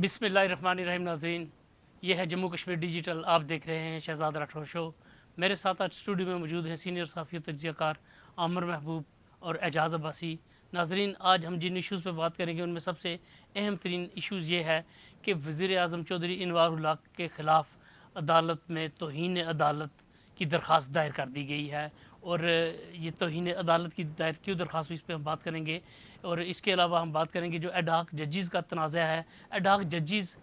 بسم اللہ الرحمن الرحیم ناظرین، یہ ہے جموں کشمیر ڈیجیٹل. آپ دیکھ رہے ہیں شہزاد راٹھور شو. میرے ساتھ آج اسٹوڈیو میں موجود ہیں سینئر صحافی و تجزیہ کار عامر محبوب اور اعجاز عباسی. ناظرین، آج ہم جن ایشوز پہ بات کریں گے ان میں سب سے اہم ترین ایشوز یہ ہے کہ وزیر اعظم چودھری انوار الحق کے خلاف عدالت میں توہین عدالت کی درخواست دائر کر دی گئی ہے. اور یہ توہین عدالت کی دائر کیوں درخواست ہوئی، اس پہ ہم بات کریں گے. اور اس کے علاوہ ہم بات کریں گے جو ایڈاک ججز کا تنازع ہے. ایڈاک ججز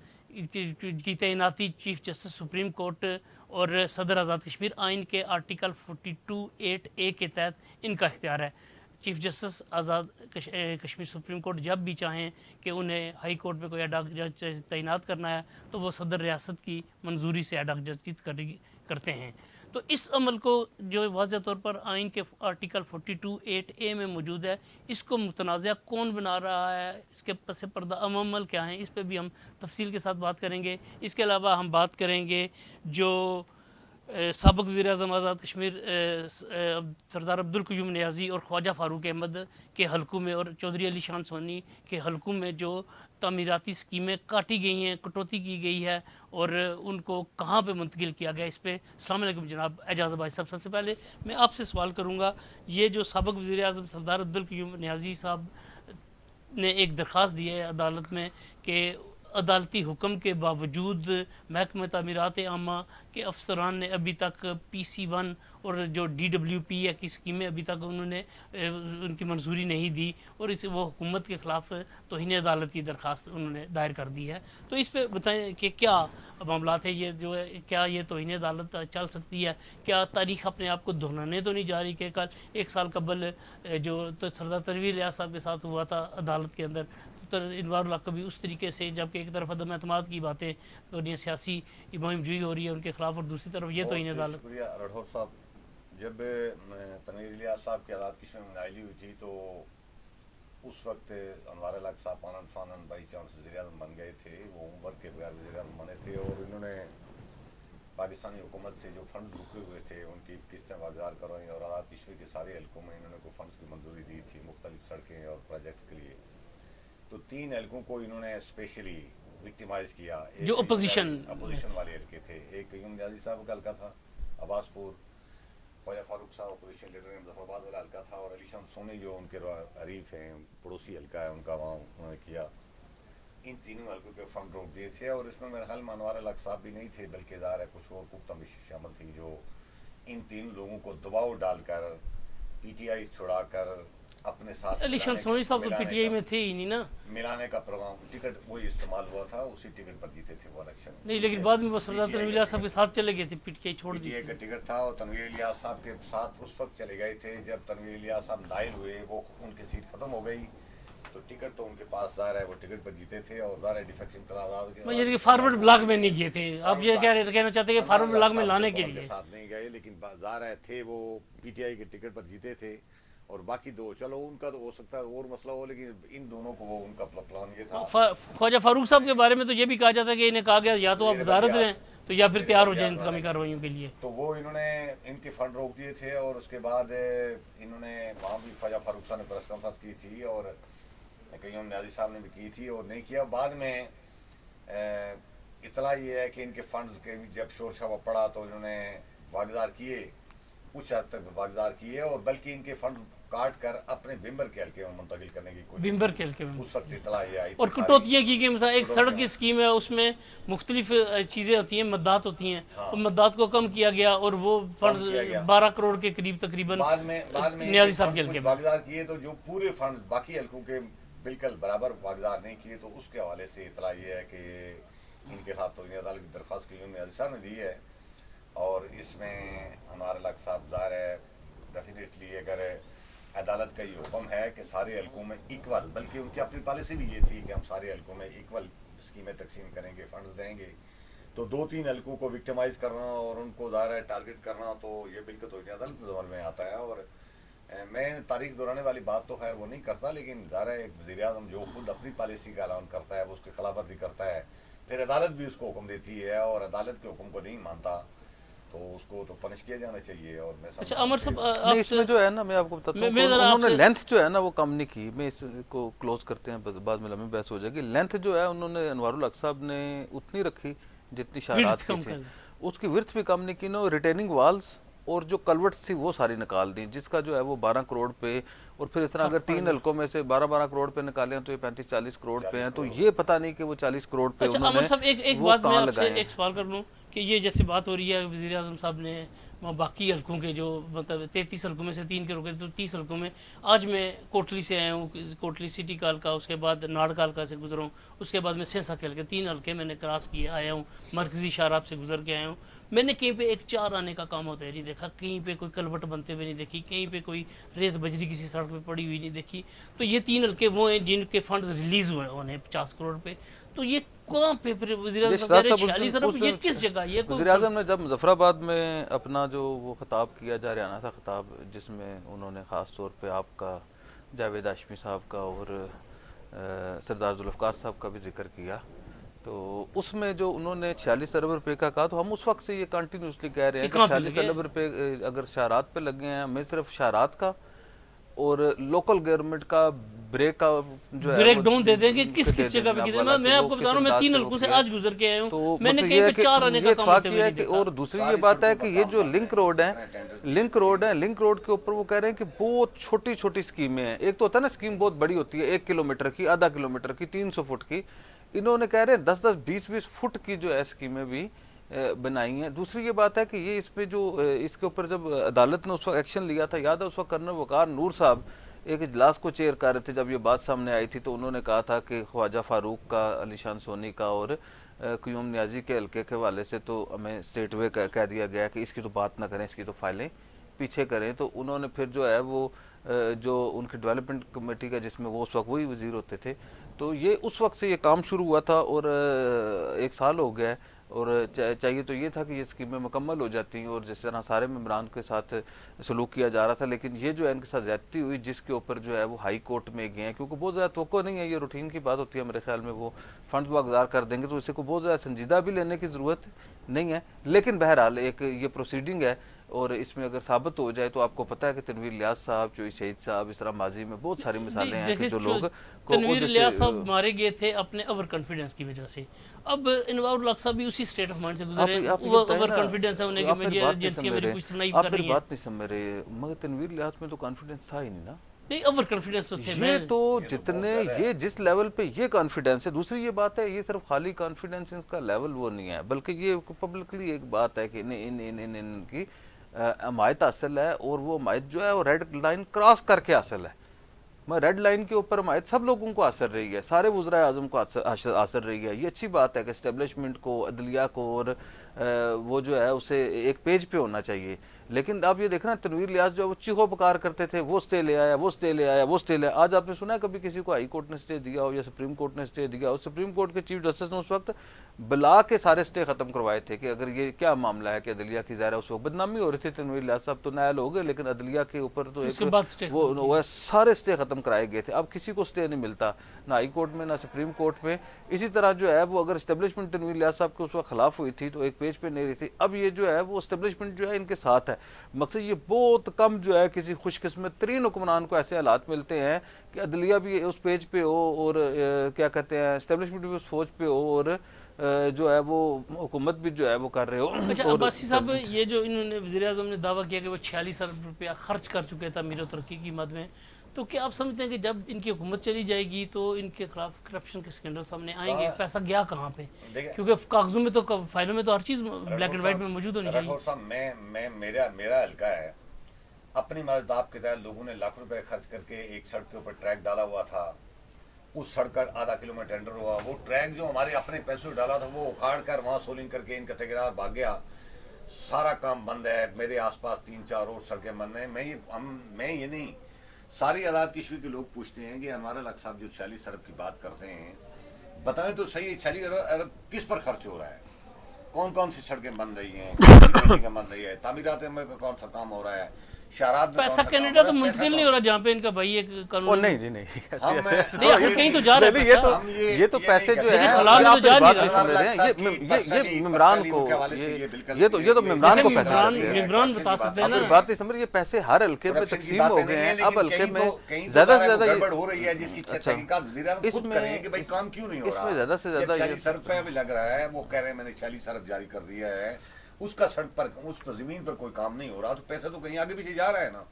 کی تعیناتی چیف جسٹس سپریم کورٹ اور صدر آزاد کشمیر آئین کے آرٹیکل 42(8)(a) کے تحت ان کا اختیار ہے. Chief justice Azad Kashmir supreme court جب بھی چاہیں کہ انہیں ہائی کورٹ میں کوئی ایڈاک جج تعینات کرنا ہے تو وہ صدر ریاست کی منظوری سے ایڈاک جج کرتے ہیں. تو اس عمل کو جو واضح طور پر آئین کے آرٹیکل 42(8)(a) میں موجود ہے، اس کو متنازع کون بنا رہا ہے، اس کے پس پردہ عمل کیا ہیں، اس پہ بھی ہم تفصیل کے ساتھ بات کریں گے. اس کے علاوہ ہم بات کریں گے جو سابق وزیر اعظم آزاد کشمیر سردار عبدالقیوم نیازی اور خواجہ فاروق احمد کے حلقوں میں اور چودھری علی شان سونی کے حلقوں میں جو تعمیراتی اسکیمیں کاٹی گئی ہیں، کٹوتی کی گئی ہے اور ان کو کہاں پہ منتقل کیا گیا. اس پہ السلام علیکم جناب اعجاز بھائی صاحب. سب سے پہلے میں آپ سے سوال کروں گا، یہ جو سابق وزیر اعظم سردار عبدالقیوم نیازی صاحب نے ایک درخواست دی ہے عدالت میں کہ عدالتی حکم کے باوجود محکمہ تعمیرات عامہ کے افسران نے ابھی تک PC1 اور جو DWP کی اسکیمیں ابھی تک انہوں نے ان کی منظوری نہیں دی اور وہ حکومت کے خلاف توہین عدالت کی درخواست انہوں نے دائر کر دی ہے. تو اس پہ بتائیں کہ کیا معاملات ہیں، یہ جو ہے کیا یہ توہین عدالت چل سکتی ہے؟ کیا تاریخ اپنے آپ کو دہرانے تو نہیں جا رہی کہ کل ایک سال قبل جو سردار تنویر الیاس صاحب کے ساتھ ہوا تھا عدالت کے اندر، انوار الحق کا بھی اس طریقے سے، جبکہ ایک طرف عدم اعتماد کی باتیں اور یہ سیاسی مہم جوئی ہو رہی ہے ان کے خلاف، اور دوسری طرف یہ توہین عدالت. بہت شکریہ راٹھور صاحب. جب تنویر الیاس صاحب کی آزاد کشمیر میں نائلی ہوئی تھی تو اس وقت انوار الحق صاحب آنن فانن بائی چانس وزیر اعظم بن گئے تھے. وہ عمر کے بغیر وزیر اعظم بنے تھے اور انہوں نے پاکستانی حکومت سے جو فنڈ رکے ہوئے تھے ان کی قسطیں واگزار کروائیں اور آزاد کشمیر کے سارے حلقوں میں انہوں نے کو فنڈز کی منظوری دی تھی مختلف سڑکیں اور پروجیکٹ کے لیے. تو 3 حلقوں کو انہوں نے اسپیشلی وکٹیمائز کیا. جو اپوزیشن والے حلقے تھے، ایک قیوم نیازی صاحب کا حلقہ تھا عباس پور، خواجہ فاروق صاحب اپوزیشن لیڈر مظفر آباد والا حلقہ تھا، اور علی شان سونی جو ان کے حریف ہیں، پڑوسی حلقہ ہے ان کا، وہاں انہوں نے کیا. ان تینوں حلقوں کے فنڈ روک دیے تھے اور اس میں میرے خیال میں انوار الحق صاحب بھی نہیں تھے، بلکہ ظاہر ہے کچھ اور پختہ بھی شامل تھی جو ان تین لوگوں کو دباؤ ڈال کر PTI چھڑا کر اپنے ساتھ علی شان سونی صاحب تو PTI میں تھے ہی نہیں نا، ملانے کا پروگرام. ٹکٹ وہی استعمال ہوا تھا، اسی ٹکٹ پر جیتے تھے وہ الیکشن نہیں، لیکن بعد میں وہ سردار تنویر الیاس صاحب کے ساتھ چلے گئے تھے، PTI چھوڑ دی. PTI کا ٹکٹ تھا اور تنویر الیاس صاحب کے ساتھ اس وقت چلے گئے تھے جب تنویر الیاس صاحب نائل ہوئے. وہ ان کی سیٹ ختم ہو گئی تو ٹکٹ تو ان کے پاس ظاہر ہے وہ ٹکٹ پر جیتے تھے اور ظاہر ہے ڈیفیکشن کا آزاد کے یہ فارورڈ بلاک میں نہیں گئے تھے. آپ یہ کہنا چاہتے ہیں کہ فارورڈ بلاک میں لانے کے لیے ساتھ نہیں گئے، لیکن ظاہر ہے تھے وہ PTI کے ٹکٹ پر جیتے تھے. اور باقی دو چلو ان کا تو ہو سکتا ہے اور مسئلہ ہو، لیکن ان دونوں کو ان کا پلان یہ تھا. خواجہ فاروق صاحب کے بارے میں تو یہ بھی کہا جاتا ہے کہ انہیں کہا گیا یا تو آپ وزارت میں تو یا پھر تیار ہو جائیں انتقامی کارروائیوں کے لیے. تو وہ انہوں نے ان کے فنڈ روک دیے تھے اور اس کے بعد انہوں نے وہاں بھی خواجہ فاروق صاحب نے پریس کانفرنس کی تھی اور قیوم نیازی صاحب نے بھی کی تھی اور نہیں کیا. بعد میں اطلاع یہ ہے کہ ان کے فنڈز کے جب شور شرابہ پڑا تو انہوں نے واگزار کیے، کچھ حد تک واگزار کیے، اور بلکہ ان کے فنڈ کاٹ کر اپنے بمبر کے حلقے میں منتقل کرنے کی کوشش. بمبر کے حلقے میں اس وقت اطلاع یہ آئی اور کٹوتیاں کی گئی. مثلا ایک سڑک کی اسکیم ہے، اس میں مختلف چیزیں ہوتی ہیں، مدات ہوتی ہیں، اور مدات کو کم کیا گیا اور وہ فنڈز 12 کروڑ کے قریب تقریباً بعد میں نیازی صاحب کے حلقے میں واگزار کیے. تو جو پورے فنڈ باقی حلقوں کے بالکل برابر واگزار نہیں کیے، تو اس کے حوالے سے اطلاع یہ ہے کہ ان کے خلاف توہین عدالت کی درخواست قیوم نیازی صاحب نے دی ہے. اور اس میں انوار الحق صاحب ظاہر ہے ڈیفینیٹلی اگر عدالت کا یہ حکم ہے کہ سارے حلقوں میں ایکول، بلکہ ان کی اپنی پالیسی بھی یہ تھی کہ ہم سارے حلقوں میں ایکول اسکیمیں تقسیم کریں گے، فنڈز دیں گے، تو 2-3 حلقوں کو وکٹیمائز کرنا اور ان کو ظاہر ہے ٹارگٹ کرنا تو یہ بالکل توہین عدالت کے زمن میں آتا ہے. اور میں تاریخ دہرانے والی بات تو خیر وہ نہیں کرتا، لیکن ظاہر ہے ایک وزیر اعظم جو خود اپنی پالیسی کا اعلان کرتا ہے وہ اس کی خلاف ورزی کرتا ہے، پھر عدالت بھی اس کو حکم دیتی ہے اور عدالت کے حکم کو نہیں مانتا तो उसको तो पनिश किया जाना चाहिए। और मैं अच्छा अमर साहब नहीं, इसमें जो है ना, मैं आपको बताता हूँ, उन्होंने लेंथ जो है ना वो कम नहीं की। मैं इसको क्लोज करते हैं, बाद में लंबी बहस हो जाएगी। लेंथ जो है उन्होंने, अनवारुल हक साहब ने उतनी रखी जितनी शाहरात की थी, उसकी विड्थ भी कम नहीं की ना। रिटेनिंग वाल्स और जो कलवर्ट्स थी वो सारी निकाल दी, जिसका जो है वो 12 करोड़ पे, और फिर इतना अगर 3 हल्कों में से 12-12 करोड़ पे निकाले तो ये 35-40 करोड़ पे हैं। तो ये पता नहीं कि वो 40 करोड़ पे अच्छा उन्होंने अमर साहब एक बात मैं आपसे एक सवाल कर लूँ कि ये जैसे बात हो रही है वज़ीर आज़म साहब ने वहाँ बाकी हल्कों के जो मतलब 33 हल्कों में से 3 के रोके तो 30 हल्कों में, आज मैं कोटली से आया हूँ, कोटली सिटी कालका, उसके बाद नाड़ कालका से गुजरा हूँ, उसके बाद मैं सेंसा खेल के 3 हल्के मैंने क्रॉस किए आया हूँ, मरकज़ी शाराब से गुजर के आया हूँ। मैंने कहीं पे एक 4 आने का काम होता है नहीं देखा, कहीं पे कोई कलवट बनते हुए नहीं देखी, कहीं पे कोई रेत बजरी किसी सड़क पे पड़ी हुई नहीं देखी। तो ये 3 हल्के वो हैं जिनके फंड्स रिलीज हुए उन्हें 50 करोड़ पे। तो ये कहाँ पे फिर वज़ीर आज़म साहब कह रहे 46 अरब, ये किस जगह? ये वज़ीर आज़म ने जब मुजफ्फराबाद में अपना जो वो खिताब किया जा रहा था खिताब, जिसमें उन्होंने ख़ास तौर पे आपका जावेद हाशमी साहब का और सरदार जुल्फ़िकार साहब का भी जिक्र किया, तो उसमें जो उन्होंने 46 अरब रुपए का कहा, तो हम उस वक्त से ये कंटिन्यूसली कह रहे हैं कि 46 अरब रुपए अगर शाहरात पे लगे हैं, हमें सिर्फ शाहरात का और लोकल गवर्नमेंट का ब्रेक का जो है ब्रेक डाउन दे देंगे किस किस जगह पे कितने। मैं आपको बता रहा हूँ, मैं 3 हल्कों से आज गुजर के आया हूँ, तो मैंने मतलब कहीं ये पे 4 आने का काम होते हुए नहीं देखा। और दूसरी ये बात है कि ये जो लिंक रोड है, लिंक रोड के ऊपर वो कह रहे हैं कि बहुत छोटी छोटी स्कीमें हैं। एक तो होता है ना स्कीम बहुत बड़ी होती है, 1 किलोमीटर की, आधा किलोमीटर की, 300 फुट की। इन्होंने कह रहे हैं 10-10, 20-20 फुट की जो है स्कीमें भी बनाई हैं। दूसरी ये बात है कि ये इस पे जो इसके ऊपर जब अदालत ने उस वक्त एक्शन लिया था, याद है उस वक्त कर्नल वकार नूर साहब एक इजलास को चेयर कर रहे थे, जब ये बात सामने आई थी, तो उन्होंने कहा था कि ख्वाजा फारूक का, अलीशान सोनी का और क्यूम नियाजी के हल्के के हवाले से तो हमें स्टेट वे कह दिया गया कि इसकी तो बात ना करें, इसकी तो फाइलें पीछे करें। तो उन्होंने फिर जो है वो जो उनकी डेवलपमेंट कमेटी का, जिसमें वो उस वक्त वही वजीर होते थे, तो ये उस वक्त से ये काम शुरू हुआ था और 1 साल हो गया है। और चाहिए तो ये था कि ये स्कीमें मुकम्मल हो जाती और जिस तरह सारे मेम्बरान के साथ सलूक किया जा रहा था, लेकिन ये जो है इनके साथ ज्यादती हुई, जिसके ऊपर जो है वो हाई कोर्ट में गए हैं, क्योंकि बहुत ज़्यादा तवक्को नहीं है, ये रूटीन की बात होती है मेरे ख्याल में, वो फंड वागदार कर देंगे, तो इसे को बहुत ज़्यादा संजीदा भी लेने की ज़रूरत नहीं है। लेकिन बहरहाल एक ये प्रोसीडिंग है, और इसमें अगर साबित हो जाए तो आपको पता है कि तनवीर लियाज साहब, जो शहीद साहब, इस तरह माजी में बहुत सारी मिसालें हैं कि जो लोग तनवीर लियाज साहब मारे गए थे अपने ओवर कॉन्फिडेंस की वजह से। अब अनवारुल हक साहब भी उसी स्टेट ऑफ माइंड से गुजरे, वो ओवर कॉन्फिडेंस है उन्हें कि मेरी एजेंसियां मेरी कुछ नहीं कर रही हैं। बात नहीं समझ रहे, मगर तनवीर लियाज में तो कॉन्फिडेंस था ही नहीं ना। नहीं, ओवर कॉन्फिडेंस तो थे। ये तो जितने ये जिस लेवल पे ये कॉन्फिडेंस है, दूसरी ये बात है, ये सिर्फ खाली कॉन्फिडेंस इसका लेवल वो नहीं है, बल्कि ये पब्लिकली एक बात है कि इनकी हमायत हासिल है, और वो हमायत जो है वो रेड लाइन क्रॉस करके हासिल है। मैं रेड लाइन के ऊपर हमायत सब लोगों को हासिल रही है, सारे वज़राए आज़म को हासिल रही है। ये अच्छी बात है कि इस्टेब्लिशमेंट को, अदलिया को, और वो जो है उसे एक पेज पे होना चाहिए। लेकिन आप ये देखना, तनवीर लियाज जो है वो चीखो पुकार करते थे, वो स्टे ले आया, वो स्टे ले आया, वो स्टे ले आया। आज आपने सुना है कभी किसी को हाई कोर्ट ने स्टे दिया हो या सुप्रीम कोर्ट ने स्टे दिया हो? सुप्रीम कोर्ट के चीफ जस्टिस ने उस वक्त बुला के सारे स्टे खत्म करवाए थे कि अगर ये क्या मामला है कि अदलिया की ज़ाहिर उस वक्त बदनामी हो रही थी। तनवीर लियाज साहब तो नायल हो गए, लेकिन अदलिया के ऊपर तो एक वो सारे स्टे खत्म कराए गए थे। अब किसी को स्टे नहीं मिलता, ना हाई कोर्ट में, ना सुप्रीम कोर्ट में। इसी तरह जो है वो अगर इस्टेब्लिशमेंट तनवीर लियाज साहब के उस वक्त खिलाफ हुई थी तो एक पेज पे नहीं रही थी। अब ये जो है वो इस्टेब्लिशमेंट जो है इनके साथ है। मकसद ये बहुत कम जो है किसी खुशकिस्मत तरीन हुक्मरान को ऐसे हालात मिलते हैं कि अदलिया भी उस पेज पे हो, और क्या कहते हैं, इस्टेब्लिशमेंट भी उस फौज पे हो, और जो है वो हुकूमत भी जो है वो कर रहे हो। अच्छा अब्बासी साहब, ये जो इन्होंने वज़ीर आज़म ने दावा किया कि वो 46 अरब रुपया खर्च कर चुके थे अमीर तरक्की की मद में, तो क्या आप समझते हैं कि जब इनकी हुकूमत चली जाएगी तो इनके खिलाफ करप्शन के स्कैंडल सामने आएंगे? पैसा गया कहाँ पे? क्योंकि कागजों में तो, फाइलों में तो हर चीज़ ब्लैक एंड वाइट में मौजूद होनी चाहिए। मेरा हल्का है, अपनी मददाब के तहत लोगों ने लाख रुपए खर्च करके एक सड़क के ऊपर ट्रैक डाला हुआ था। उस सड़क का आधा किलोमीटर टेंडर हुआ, वो ट्रैक जो हमारे अपने पैसों डाला था वो उखाड़ कर वहाँ सोलिंग करके इनका ठेकेदार भाग गया। सारा काम बंद है। मेरे आसपास 3-4 और सड़कें बंद हैं। मैं ये नहीं, सारी आज़ाद कश्मीर के लोग पूछते हैं कि अनवारुल हक साहब जो 46 अरब की बात करते हैं, बताएं तो सही 46 अरब किस पर खर्च हो रहा है? कौन कौन सी सड़कें बन रही हैं, बन रही है, तामीरात में कौन सा काम हो रहा है, शराब में पैसा कनाडा तो मुंतकिल नहीं हो रहा जहाँ पे इनका भाई एक ओ कानून नहीं जी नहीं नहीं आखिर कहीं तो जा रहा है ये तो पैसा। ये तो पैसे जो है हलाल आप तो जा इस बात नहीं नहीं रहा। समझ रहे हैं ये इमरान को ये तो इमरान को पैसे आते हैं। इमरान बता सकते हैं आप ना। ये बात नहीं समझ रहे, ये पैसे हर हल्के में तकसीम हो गए हैं। अब हल्के में ज्यादा से ज्यादा गड़बड़ हो रही है जिसकी तहकीकात वज़ीर आज़म खुद कर रहे हैं कि भाई काम क्यों नहीं हो रहा। इसमें ज्यादा से ज्यादा 40 अरब रुपया भी लग रहा है, वो कह रहे हैं मैंने 40 अरब जारी कर दिया है, उसका सड़क पर उस पर जमीन पर कोई काम नहीं हो रहा, तो पैसा तो कहीं आगे पीछे जा रहा है ना।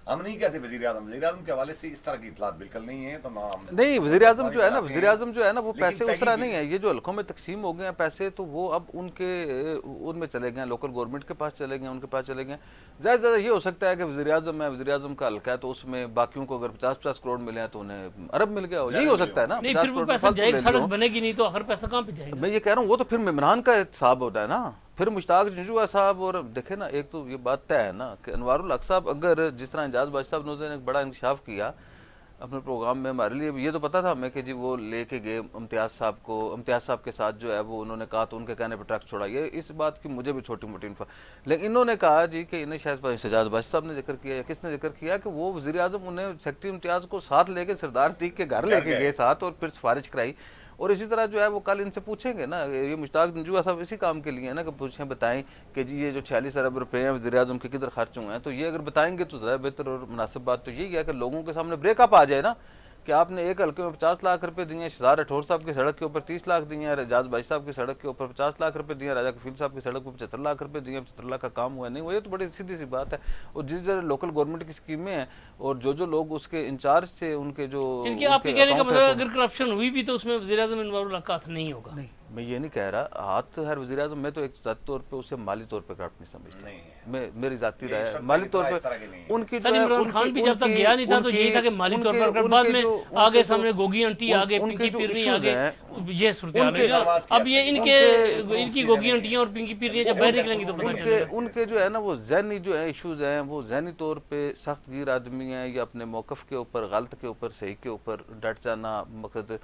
हम नहीं कहते वज़ीर आज़म के हवाले से इस तरह की इतलात बिल्कुल नहीं है, तो ना हम नहीं वज़ीर आज़म जो है ना, वज़ीर आज़म जो है ना वो पैसे उस तरह नहीं है। ये जो हल्कों में तकसीम हो गए हैं पैसे, तो वो अब उनमें चले गए, लोकल गवर्नमेंट के पास चले गए, उनके पास चले गए। ज़्यादा से ज़्यादा ये हो सकता है कि वज़ीर आज़म है, वज़ीर आज़म का हल्का है, तो उसमें बाकियों को अगर 50-50 करोड़ मिले हैं तो उन्हें अरब मिल गया हो, यही हो सकता है ना। नहीं फिर वो पैसा जाएगा, सड़क बनेगी नहीं तो आखिर पैसा कहाँ पे जाएगा। मैं ये कह रहा हूँ वो तो फिर इमरान का हिसाब होता है ना, फिर मुश्ताक जंजुआ साहब। और देखे ना, एक तो ये बात तय है ना कि अनवारुल हक साहब, अगर जिस तरह एजाज बाजी साहब ने एक बड़ा इंकशाफ किया अपने प्रोग्राम में हमारे लिए, ये तो पता था हमें कि जी वो लेके गए इम्तियाज़ साहब को, इम्तियाज़ साहब के साथ जो है वो उन्होंने कहा, तो उनके कहने पर ट्रक छोड़ाइए। इस बात की मुझे भी छोटी मोटी इन्फो, लेकिन इन्होंने कहा जी कि इन्हें शायद एजाज बाजी साहब ने जिक्र किया या किसने जिक्र किया कि वो वज़ीर आज़म उन्हें सेक्रेटरी इम्तियाज़ को साथ लेके सरदार दीक के घर लेके गए साथ, और फिर सिफारिश कराई। और इसी तरह जो है वो कल इनसे पूछेंगे ना, ये मुश्ताक जंजुआ साहब इसी काम के लिए है ना कि पूछें, बताएं कि जी ये जो 46 अरब रुपए हैं वज़ीर आज़म के किधर खर्च हुए हैं। तो ये अगर बताएंगे तो ज़्यादा बेहतर और मुनासिब बात तो यही है कि लोगों के सामने ब्रेकअप आ जाए ना, कि आपने एक हल्के में 50 लाख रुपए दिए, शहजाद राठौर साहब की सड़क के ऊपर 30 लाख दिए हैं, एजाज बाजी साहब की सड़क के ऊपर 50 लाख रुपए दिए, राजा कफील साहब की सड़क पर 75 लाख रुपए दिए, 75 लाख का काम हुआ नहीं हुआ, ये तो बड़ी सीधी सी बात है। और जिस तरह लोकल गवर्नमेंट की स्कीमें हैं और जो लोग उसके इंचार्ज थे, उनके जो इनके आपके कहने का मतलब अगर करप्शन हुई भी तो उसमें वज़ीर आज़म अनवारुल हक का हाथ नहीं होगा। नहीं, मैं ये नहीं कह रहा हाथ हर वज़ीर आज़म, मैं तो एक ज़ाती तौर पे उसे माली तौर पे करप्ट नहीं समझता। नहीं है। मैं मेरी ज़ाती राय है, माली तौर पे उनकी सर इमरान खान भी जब तक गया नहीं था तो यही था कि माली तौर पर, बाद में आगे सामने गोगी आंटी आगे, पिंकी पिरनी आगे, ये सूरत-ए-हाल है। अब ये इनकी गोगी आंटियां और पिंकी पिरनी जब बाहर निकलेंगी तो पता चलेगा। उनके जो है ना वो ज़हनी जो है इश्यूज हैं, वो ज़हनी तौर पे सख्त गिर आदमी हैं, या अपने मौक़िफ़ के ऊपर, गलत के ऊपर, सही के ऊपर डट जाना, मकसद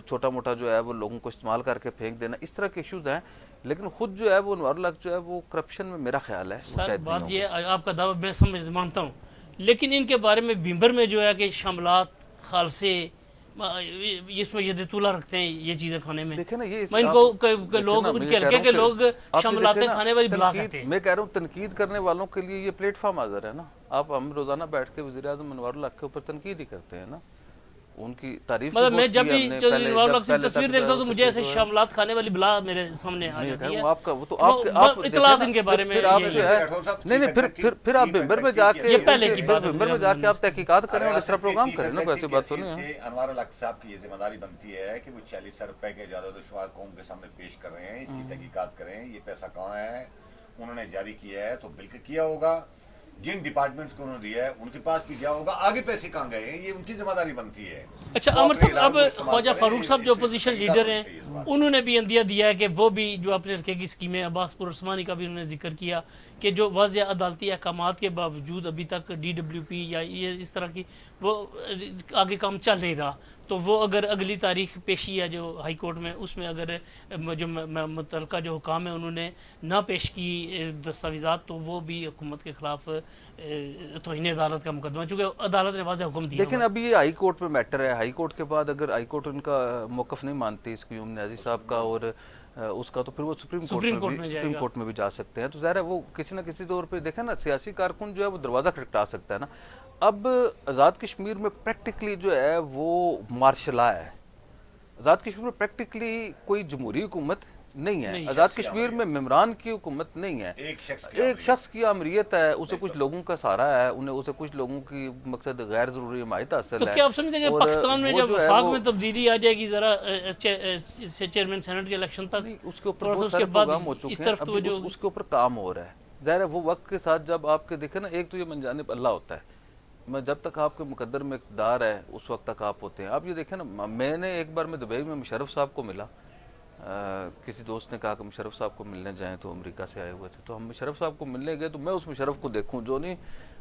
छोटा मोटा जो है वो लोगों को इस्तेमाल करके फेंक देना, इस तरह के इश्यूज हैं। लेकिन खुद जो है वो अनवारुल हक जो है वो करप्शन में मेरा ख्याल है सर बात ये आपका दावा मैं समझ मानता हूँ, लेकिन इनके बारे में भीमबर में जो है कि शामलात, खालसे, इसमें ये तुला रखते हैं ये चीजें खाने में। देखे ना ये इनको लोग उनके हल्के के लोग शामलाते खाने वाली बुला कहते हैं। मैं कह रहा हूँ तनकीद करने वालों के लिए ये प्लेटफॉर्म हाजिर है ना। आप हम रोजाना बैठ के वज़ीर आज़म अनवारुल हक के ऊपर तनकीद ही करते हैं ना, उनकी तारीफ। मतलब मैं जब भी अनवारुल हक की तस्वीर देखता हूं तो मुझे ऐसे शामलात खाने वाली बला मेरे सामने आ जाती है। आपका वो तो आप इतलात इनके बारे में फिर आप जो है नहीं फिर आप बिम्बर में जाके, ये पहले की बात है, बिम्बर में जाके आप तहकीकात करें और इस तरह प्रोग्राम करें ना, कोई ऐसी बात तो नहीं है। अनवारुल हक साहब की ये जिम्मेदारी बनती है कि वो 40 अरब रुपए के इजाज़त शुमार कौम के सामने पेश कर रहे हैं, इसकी तहकीकात करें, ये पैसा कहाँ है, उन्होंने जारी किया है तो बिल्कुल किया होगा, जिन डिपार्टमेंट्स को उन्होंने दिया है उनके पास भी गया होगा, आगे पैसे कहाँ गए हैं ये उनकी जिम्मेदारी बनती है। अच्छा अमर साहब, अब ख्वाजा फारूक साहब जो अपोजिशन लीडर हैं उन्होंने भी अंदिया दिया है कि वो भी जो अपने हल्के की स्कीमें, अब्बासपुर उस्मानी का भी उन्होंने जिक्र किया कि जो वाज़ेह अदालती अहकामात के बावजूद अभी तक DWP या ये इस तरह की वो आगे काम चल नहीं रहा, तो वो अगर अगली तारीख पेशी है जो हाई कोर्ट में, उसमें अगर जो मुतल्लिका जो हुकाम है उन्होंने ना पेश की दस्तावेज़ात, तो वो भी हुकूमत के खिलाफ तौहीन अदालत का मुकदमा, चूँकि अदालत ने वाज़ेह हुक्म दिया। लेकिन अभी ये हाई कोर्ट में मैटर है, हाई कोर्ट के बाद अगर हाई कोर्ट उनका मौक़िफ़ नहीं मानती इसकी न्याज़ी साहब का और उसका, तो फिर वो सुप्रीम कोर्ट में भी जा सकते हैं। तो ज़ाहिर है वो किसी न किसी तौर पे देखें ना, सियासी कारकुन जो है वो दरवाज़ा खटखटा सकता है ना। अब आज़ाद कश्मीर में प्रैक्टिकली जो है वो मार्शल लॉ है, आज़ाद कश्मीर में प्रैक्टिकली कोई जमहूरी हुकूमत नहीं है, आज़ाद कश्मीर में मेमरान की हुकूमत नहीं है, एक शख्स की अमरीत है, उसे कुछ लोगों का सहारा है, उन्हें उसे कुछ लोगों की मकसद गैर ज़रूरी हिमायत हासिल है। तो क्या आप समझते हैं कि पाकिस्तान में जब वफाक में तब्दीली आ जाएगी ज़रा चेयरमैन सेनेट के इलेक्शन तक, उसके ऊपर बहुत सारे प्रोग्राम हो चुके हैं, अभी उसके ऊपर काम हो रहा है। ज़ाहिर है वो वक्त के साथ जब आपके देखे ना, एक तो ये मनजानिब अल्लाह होता है, मैं जब तक आपके मुकद्दर में इक़्तिदार है उस वक्त तक आप होते हैं। आप ये देखें ना, मैंने एक बार मैं दुबई में मुशर्रफ साहब को मिला, किसी दोस्त ने कहा कि मुशर्रफ साहब को मिलने जाएं, तो अमेरिका से आए हुए थे, तो हम मुशर्रफ साहब को मिलने गए, तो मैं उस मुशर्रफ को देखूं जो नहीं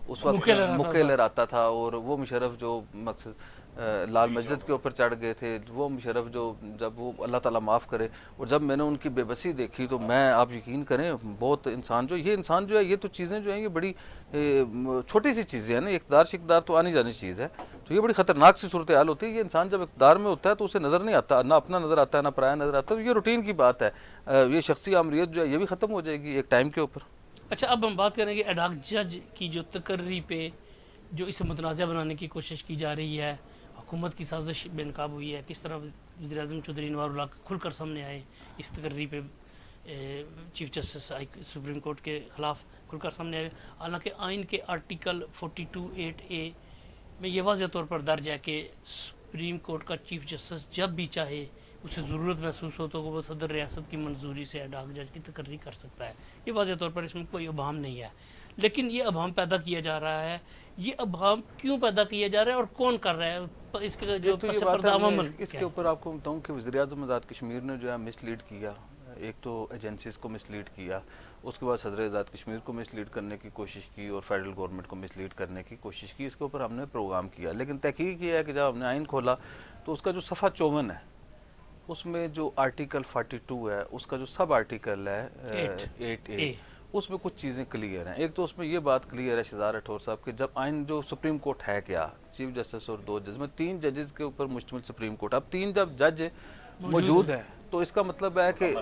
उस वक्त मुक्के लहराता था, और वो मुशर्रफ जो मकसद لال مسجد کے اوپر چڑھ گئے تھے، وہ مشرف جو جب وہ اللہ تعالیٰ معاف کرے، اور جب میں نے ان کی بے بسی دیکھی تو میں آپ یقین کریں بہت انسان جو ہے یہ تو چیزیں جو ہیں یہ بڑی چھوٹی سی چیزیں ہیں نا، اقتدار سے اقتدار تو آنی جانی چیز ہے، تو یہ بڑی خطرناک سی صورتحال ہوتی ہے. یہ انسان جب اقتدار میں ہوتا ہے تو اسے نظر نہیں آتا، نہ اپنا نظر آتا ہے نہ پرایا نظر آتا ہے، تو یہ روٹین کی بات ہے. یہ شخصی آمریت جو ہے یہ بھی ختم ہو جائے گی ایک ٹائم کے اوپر. اچھا اب ہم بات کریں گے ایڈاک جج کی جو تقرری پہ جو اسے متنازع بنانے کی کوشش کی جا رہی ہے، حکومت کی سازش بے نقاب ہوئی ہے، کس طرح وزیر اعظم چودھری انوار اللہ کھل کر سامنے آئے اس تقرری پہ، چیف جسٹس سپریم کورٹ کے خلاف کھل کر سامنے آئے. حالانکہ آئین کے آرٹیکل 42(8)(a) میں یہ واضح طور پر درج ہے کہ سپریم کورٹ کا چیف جسٹس جب بھی چاہے اسے ضرورت محسوس ہو تو وہ صدر ریاست کی منظوری سے ایڈاک جج کی تقرری کر سکتا ہے. یہ واضح طور پر اس میں کوئی ابہام نہیں ہے، لیکن یہ ابہام پیدا کیا جا رہا ہے. یہ ابہام کیوں پیدا کیا جا رہا ہے اور کون کر رہا ہے؟ اس کے جو تو یہ پس بات پردہ ہے عمل اس کے اوپر آپ کو بتاؤں کہ وزیر اعظم آزاد کشمیر نے جو ہے مس لیڈ کیا. ایک تو ایجنسیز کو مس لیڈ کیا، اس کے بعد صدر آزاد کشمیر کو مس لیڈ کرنے کی کوشش کی اور فیڈرل گورنمنٹ کو مس لیڈ کرنے کی کوشش کی. اس کے اوپر ہم نے پروگرام کیا، لیکن تحقیق یہ ہے کہ جب ہم نے آئین کھولا تو اس کا جو صفحہ 54 ہے اس میں جو آرٹیکل 42 ہے اس کا جو سب آرٹیکل ہے 8A اس میں کچھ چیزیں کلیئر ہیں. ایک تو اس میں یہ بات کلیئر ہے شہزاد راٹھور صاحب کہ جب آئین جو سپریم کورٹ ہے کیا، چیف جسٹس اور 2 جج میں 3 ججز کے اوپر مشتمل سپریم کورٹ، اب 3 جب جج موجود ہیں تو اس کا مطلب ہے کہ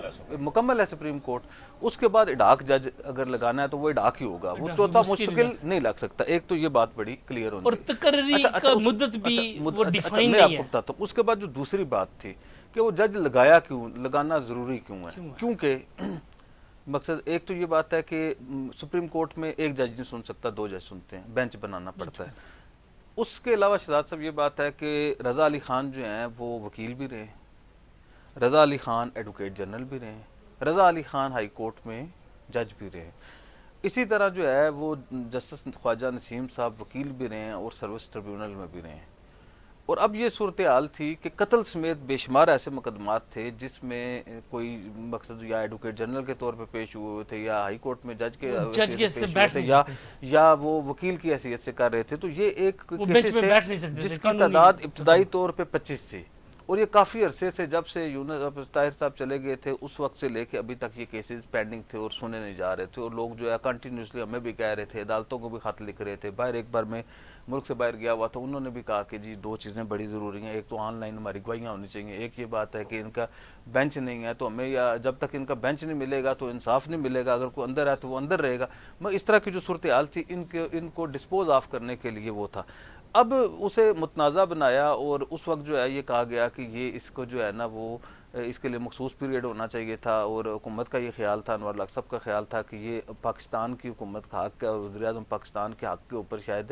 مکمل ہے سپریم کورٹ. اس کے بعد اڈاک جج اگر لگانا ہے تو وہ اڈاک ہی ہوگا، وہ چوتھا مستقل نہیں لگ سکتا. ایک تو یہ بات بڑی کلیئر ہونی اور تقرری کا مدت بھی وہ ڈیفائن میں آپ نہیں کو ہے. بتاتا ہوں. اس کے بعد جو دوسری بات تھی کہ وہ جج لگایا کیوں، لگانا ضروری کیوں ہے، کیونکہ مقصد ایک تو یہ بات ہے کہ سپریم کورٹ میں ایک جج نہیں سن سکتا، 2 جج سنتے ہیں، بینچ بنانا پڑتا ہے. اس کے علاوہ شہزاد صاحب یہ بات ہے کہ رضا علی خان جو ہیں وہ وکیل بھی رہے ہیں، رضا علی خان ایڈوکیٹ جنرل بھی رہے ہیں، رضا علی خان ہائی کورٹ میں جج بھی رہے ہیں. اسی طرح جو ہے وہ جسٹس خواجہ نسیم صاحب وکیل بھی رہے ہیں اور سروس ٹریبیونل میں بھی رہے ہیں. اور اب یہ صورتحال تھی کہ قتل سمیت بے شمار ایسے مقدمات تھے جس میں کوئی مقصد یا ایڈوکیٹ جنرل کے طور پہ پیش ہوئے تھے یا ہائی کورٹ میں جج کے حیثیت سے پیش ہوئے تھے یا وہ وکیل کی حیثیت سے کر رہے تھے. تو یہ ایک کیسز تھے جس کی تعداد ابتدائی طور پہ 25 تھی، اور یہ کافی عرصے سے جب سے یونس طاہر صاحب چلے گئے تھے اس وقت سے لے کے ابھی تک یہ کیسز پینڈنگ تھے اور سنے نہیں جا رہے تھے. اور لوگ جو ہے کنٹینیوسلی ہمیں بھی کہہ رہے تھے، عدالتوں کو بھی خط لکھ رہے تھے. باہر ایک بار میں ملک سے باہر گیا ہوا تھا، انہوں نے بھی کہا کہ جی 2 چیزیں بڑی ضروری ہیں، ایک تو آن لائن ہماری گواہیاں ہونی چاہیے، ایک یہ بات ہے کہ ان کا بینچ نہیں ہے تو ہمیں یا جب تک ان کا بینچ نہیں ملے گا تو انصاف نہیں ملے گا، اگر کوئی اندر ہے تو وہ اندر رہے گا. اس طرح کی جو صورتحال تھی ان کو ڈسپوز آف کرنے کے لیے وہ تھا. اب اسے متنازع بنایا اور اس وقت جو ہے یہ کہا گیا کہ یہ اس کو جو ہے نا وہ اس کے لیے مخصوص پیریڈ ہونا چاہیے تھا، اور حکومت کا یہ خیال تھا، انور الحق صاحب کا خیال تھا کہ یہ پاکستان کی حکومت کا حق ہے اور وزیر اعظم پاکستان کے حق کے اوپر شاید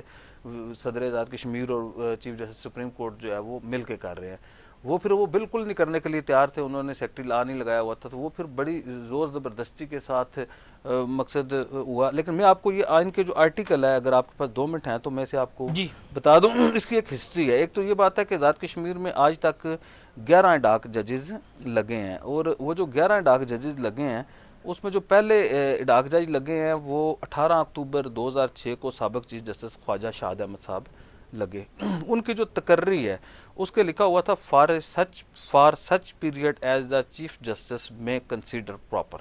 صدر آزاد کشمیر اور چیف جسٹس سپریم کورٹ جو ہے وہ مل کے کر رہے ہیں. وہ پھر وہ بالکل نہیں کرنے کے لیے تیار تھے، انہوں نے سیکٹری لا نہیں لگایا ہوا تھا، تو وہ پھر بڑی زور زبردستی کے ساتھ مقصد ہوا. لیکن میں آپ کو یہ آئین کے جو آرٹیکل ہے، اگر آپ کے پاس 2 منٹ ہیں تو میں اسے آپ کو بتا دوں. اس کی ایک ہسٹری ہے. ایک تو یہ بات ہے کہ آزاد کشمیر میں آج تک 11 ڈاک ججز لگے ہیں، اور وہ جو 11 ڈاک ججز لگے ہیں اس میں جو پہلے ڈاک جج لگے ہیں وہ 18 اکتوبر 2006 کو سابق چیف جسٹس خواجہ شاد احمد صاحب لگے. ان کی جو تقرری ہے اس کے لکھا ہوا تھا for such period as the chief justice میں کنسیڈر پراپر.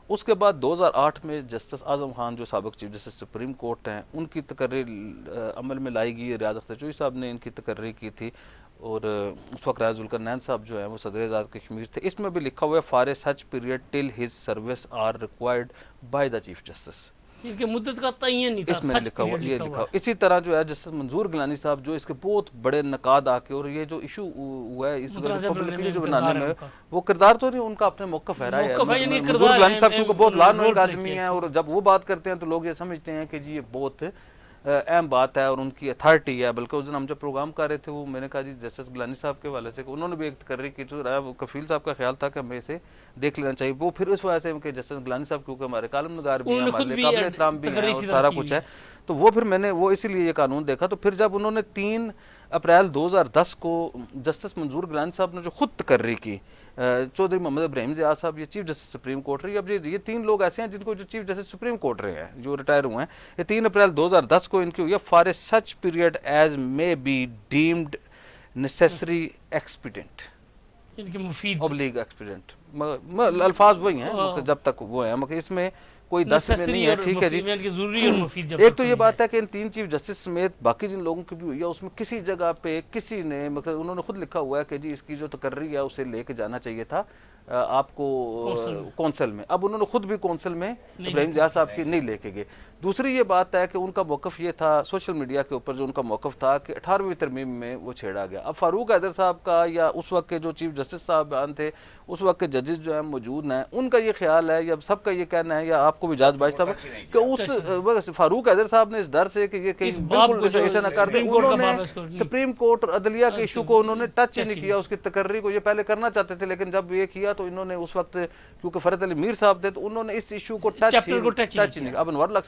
اس کے بعد 2008 میں جسٹس اعظم خان جو سابق چیف جسٹس سپریم کورٹ ہیں ان کی تقرری عمل میں لائی گئی. ریاض اختر چوہی صاحب نے ان کی تقرری کی تھی، اور اس وقت راز ذوالقرنین صاحب جو ہیں وہ صدر آزاد کشمیر تھے. اس میں بھی لکھا ہوا ہے for such period till his service are required by the chief justice. کہ مدت کا تعین نہیں تھا، اس میں لکھا ہوا یہ لکھا ہوا. اسی طرح جو ہے جسٹس منظور گیلانی صاحب جو اس کے بہت بڑے نقاد آ کے، اور یہ جو ایشو ہوا ہے اس پبلکلی جو بنانے میں وہ کردار تو نہیں، ان کا اپنے موقف ہے. منظور گیلانی صاحب کیونکہ بہت لان نوئنگ آدمی ہیں، اور جب وہ بات کرتے ہیں تو لوگ یہ سمجھتے ہیں کہ جی یہ بہت اہم بات ہے اور ان کی اتھارٹی ہے. بلکہ اس دن ہم جب پروگرام کر رہے تھے وہ میں نے کہا جی جسٹس گیلانی صاحب کے حوالے سے، انہوں نے بھی ایک تقرری کی تو کفیل صاحب کا خیال تھا کہ ہمیں اسے دیکھ لینا چاہیے. وہ پھر اس وجہ سے کہ جسٹس گیلانی صاحب کیونکہ ہمارے کالم نگار بھی ہیں، ہمارے قابل احترام بھی ہیں اور سارا کچھ ہے، تو وہ پھر میں نے وہ اسی لیے یہ قانون دیکھا. تو پھر جب انہوں نے 3 اپریل 2010 کو جسٹس منظور گیلانی صاحب نے جو خود تقرری کی، چودھری محمد ابراہیم ضیاء صاحب یہ چیف جسٹس سپریم کورٹ رہے. اب یہ 3 لوگ ایسے ہیں جن کو جو چیف جسٹس سپریم کورٹ رہے ہیں جو ریٹائر ہوئے ہیں. یہ 3 اپریل 2010 کو ان کی ہوئی ہے for a such period as may be deemed necessary expedient इनके मुफीद ऑब्लिग एक्सपीडिएंट, अल्फाज वही हैं मतलब जब तक वो हैं, मतलब इसमें कोई 10 में नहीं है, ठीक है जी। जरूरी और मुफीद जब एक तो ये बात है कि इन 3 चीफ जस्टिस समेत बाकी जिन लोगों की भी हुई है उसमें किसी जगह पे किसी ने मतलब उन्होंने खुद लिखा हुआ है कि जी इसकी जो तकर्री है उसे लेके जाना चाहिए था आपको कौंसल में। अब उन्होंने खुद भी कौंसल में इब्राहिम जिया साहब की नहीं लेके गए। दूसरी ये बात है कि उनका मौक़िफ़ ये था सोशल मीडिया के ऊपर जो उनका मौक़िफ़ था कि 18वीं तरमीम में वो छेड़ा गया। अब फारूक हैदर साहब का या उस वक्त के जो चीफ जस्टिस साहबान थे, उस वक्त के जजेस जो हैं मौजूद हैं, उनका ये ख्याल है या सबका ये कहना है या आपको भी जाज बाइज साहब कि उस फारूक हैदर साहब ने इस डर से कि ये कहीं बिल्कुल ऐसा ना कर दे, उन्होंने सुप्रीम कोर्ट और अदलिया के इशू को उन्होंने टच ही नहीं किया, उसकी तकर्री को ये पहले करना चाहते थे लेकिन जब ये किया तो इन्होंने उस वक्त क्योंकि फरहत अली मीर साहब थे तो उन्होंने इस इशू को टच ही नहीं। अब अनवर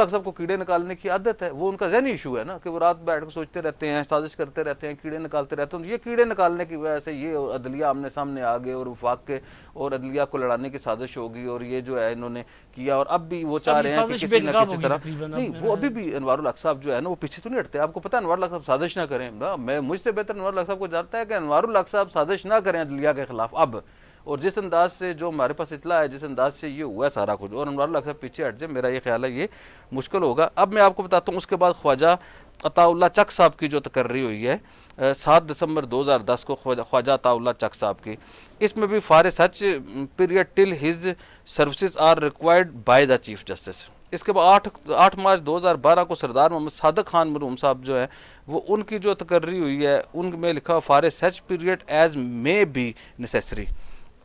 साहब को कीड़े निकालने की आदत है, वो उनका ज़हनी इशू है ना कि वो रात बैठ कर सोचते रहते हैं, साजिश करते रहते हैं, कीड़े निकालते रहते हैं। तो ये कीड़े निकालने की वजह से ये अदलिया आमने सामने आ गए और वफाक के और अदलिया को लड़ाने की साजिश होगी और ये जो है इन्होंने किया। और अब भी वो चाह रहे हैं कि किसी न किसी तरह नहीं, वो अभी भी अनवर हक साहब जो है ना वो पीछे तो नहीं हटते। आपको पता है अनवर हक साहब साजिश ना करें, मैं मुझसे बेहतर अनवर हक साहब को जानता है कि अनवर हक साहब साजिश ना करें अदलिया के खिलाफ अब। और जिस अंदाज से जो हमारे पास इतला है, जिस अंदाज से ये हुआ है सारा कुछ, और अनवर हक साहब पीछे हट जाए, मेरा ये ख्याल है ये मुश्किल होगा। अब मैं आपको बताता हूँ उसके बाद ख्वाजा अताउल्लाह चक साहब की जो तकर्री हुई है 7 दिसंबर 2010 को ख्वाजा अताउल्लाह चक साहब की, इसमें भी for such period till his services are required by the chief justice. इसके बाद 8 मार्च 2012 को सरदार मोहम्मद सादक खान मरहूम साहब जो है वो उनकी जो तकर्री हुई है उनमें लिखा for such period as may be necessary.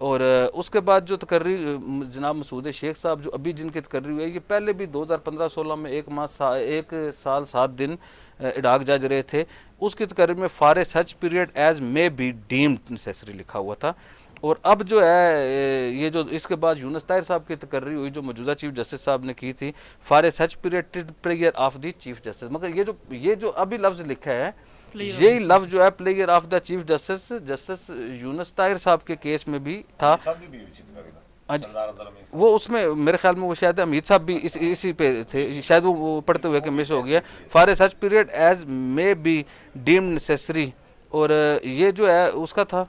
और उसके बाद जो तकर्री जनाब मसूद शेख साहब जो अभी जिनकी तकर्री हुई है ये पहले भी 2015-16 में 1 साल 7 दिन इडाक जज रहे थे, उसकी तकर्री में for such period as may be deemed necessary लिखा हुआ था। और अब जो है ये जो इसके बाद यूनुस ताहिर साहब की तकर्री हुई जो मौजूदा चीफ जस्टिस साहब ने की थी for such period prayer of the chief justice. मगर ये जो अभी लफ्ज़ लिखा है यही लफ्ज़ जो है player of the chief justice Yunus Tahir साहब के केस में भी था। वो उसमें मेरे ख्याल में वो शायद हमीद साहब भी इसी पे थे, शायद वो पढ़ते हुए कि मिस हो गया for such period as may be deemed necessary. और ये जो है उसका था।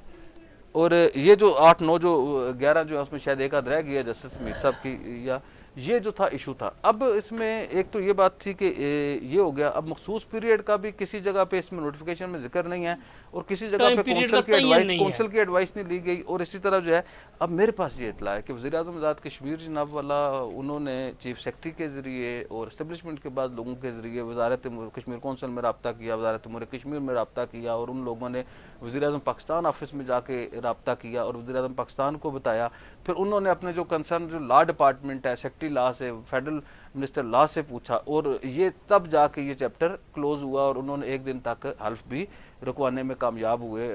और ये जो 8, 9 जो 11 जो है उसमें शायद एक आध रह गया जस्टिस हमीद साहब की, या ये जो था इशू था। अब इसमें एक तो ये बात थी कि ये हो गया, अब मखसूस पीरियड का भी किसी जगह पे इसमें नोटिफिकेशन में जिक्र नहीं है और किसी जगह पे कौंसिल की एडवाइस नहीं ली गई। और इसी तरह जो है अब मेरे पास ये इतला है कि वज़ीर आज़म आज़ाद कश्मीर जनाब वाला उन्होंने चीफ सेक्रेटरी के ज़रिए और इस्टेब्लिशमेंट के बाद लोगों के ज़रिए वज़ारत कश्मीर कौंसिल में रब्ता किया, वज़ारत उमूर कश्मीर में रब्ता किया और उन लोगों ने वज़ीर आज़म पाकिस्तान ऑफिस में जाके रब्ता किया और वज़ीर आज़म पाकिस्तान को बताया। फिर उन्होंने अपने जो कंसर्न जो लॉ डिपार्टमेंट है सेक्रेटरी लॉ से, फेडरल मिनिस्टर लॉ से पूछा और ये तब जाके ये चैप्टर क्लोज हुआ और उन्होंने 1 दिन तक हल्फ भी रुकवाने में कामयाब हुए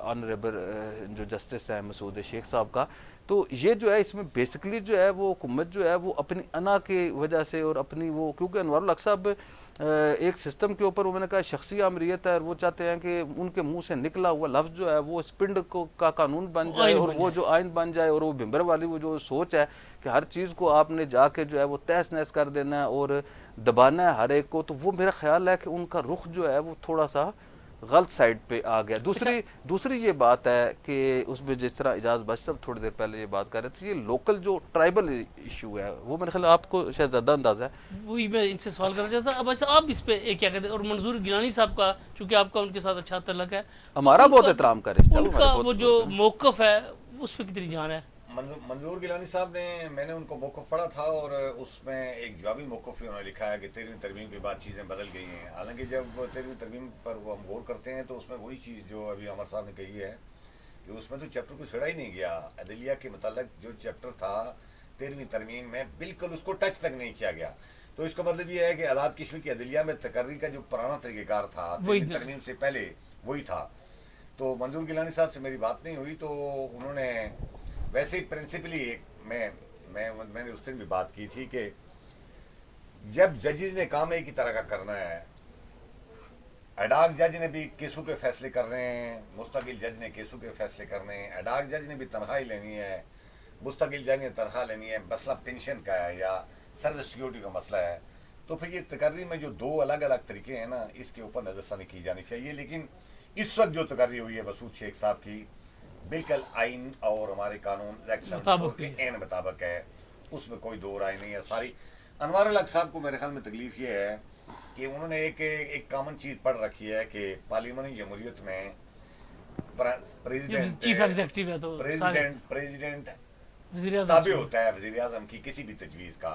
ऑनरेबल जो जस्टिस है मसूद शेख साहब का। तो ये जो है इसमें बेसिकली जो है वो हुकूमत जो है वो अपनी अना की वजह से और अपनी वो क्योंकि अनवर हक साहब एक सिस्टम के ऊपर उन्होंने कहा शख्सी आमरीत है और वो चाहते हैं कि उनके मुंह से निकला हुआ लफ्ज़ जो है वो इस पिंड को का कानून बन जाए और वो जो आइन बन जाए और वो भिंबर वाली वो जो सोच है कि हर चीज़ को आपने जाके जो है वो तहस नहस कर देना है और दबाना है हर एक को। तो वो मेरा ख्याल है कि उनका रुख जो है वो थोड़ा सा गलत साइड पे आ गया। दूसरी ये बात है कि उसमें जिस तरह इजाज़ बख्श साहब थोड़ी देर पहले ये बात कर रहे थे, ये लोकल जो ट्राइबल इशू है वो मेरे ख्याल आपको शायद ज़्यादा अंदाज़ा है, वही मैं इनसे सवाल करना चाहता। अब अच्छा आप इस पे क्या कहते हैं? और मंजूर गिलानी साहब का चूँकि आपका उनके साथ अच्छा तल्लक है, हमारा बहुत एहतराम करें, उनका वो जो मौक़िफ़ है उस पर कितनी जान है? मंजूर गिलानी साहब ने, मैंने उनको मौक़िफ़ पढ़ा था और उसमें एक जवाबी मौक़िफ़ उन्होंने लिखा है कि 13वीं तरमीम के बाद चीज़ें बदल गई हैं। हालांकि जब 13वीं तरमीम पर वो हम गौर करते हैं तो उसमें वही चीज़ जो अभी अमर साहब ने कही है कि उसमें तो चैप्टर को छेड़ा ही नहीं गया। अदलिया के मतलब जो चैप्टर था 13वीं तरमीम में बिल्कुल उसको टच तक नहीं किया गया। तो इसका मतलब ये है कि आज़ाद कश्मीर की अदलिया में तकर्री का जो पुराना तरीक़ेकार था 13वीं तरमीम से पहले वही था। तो मंजूर गिलानी साहब से मेरी बात नहीं हुई तो उन्होंने वैसे ही प्रिंसिपली मैंने उस दिन भी बात की थी कि जब जजेस ने काम एक ही तरह का करना है, एडाक जज ने भी केसों के फैसले कर रहे हैं, मुस्तकिल जज ने केसों के फैसले करने हैं, एडाक जज ने भी तनख्वाही लेनी है, मुस्तकिल जज ने तनख्वाह लेनी है, मसला पेंशन का है या सर्विस सिक्योरिटी का मसला है, तो फिर ये तकर्री में जो 2 अलग अलग तरीके हैं ना इसके ऊपर नज़रसानी की जानी चाहिए। लेकिन इस वक्त जो तकर्री हुई है मसूद शेख साहब की बिल्कुल आइन और हमारे कानून एक्ट 74 के एन मुताबिक है, उसमें कोई दो राय नहीं है सारी। अनवार अल हक साहब को मेरे ख्याल में तकलीफ ये है कि उन्होंने एक कॉमन चीज़ पढ़ रखी है कि पार्लियामानी जमहूरियत में प्रेसिडेंट चीफ एग्जीक्यूटिव है तो प्रेसिडेंट ताबे होता है वज़ीर आज़म की किसी भी तजवीज़ का।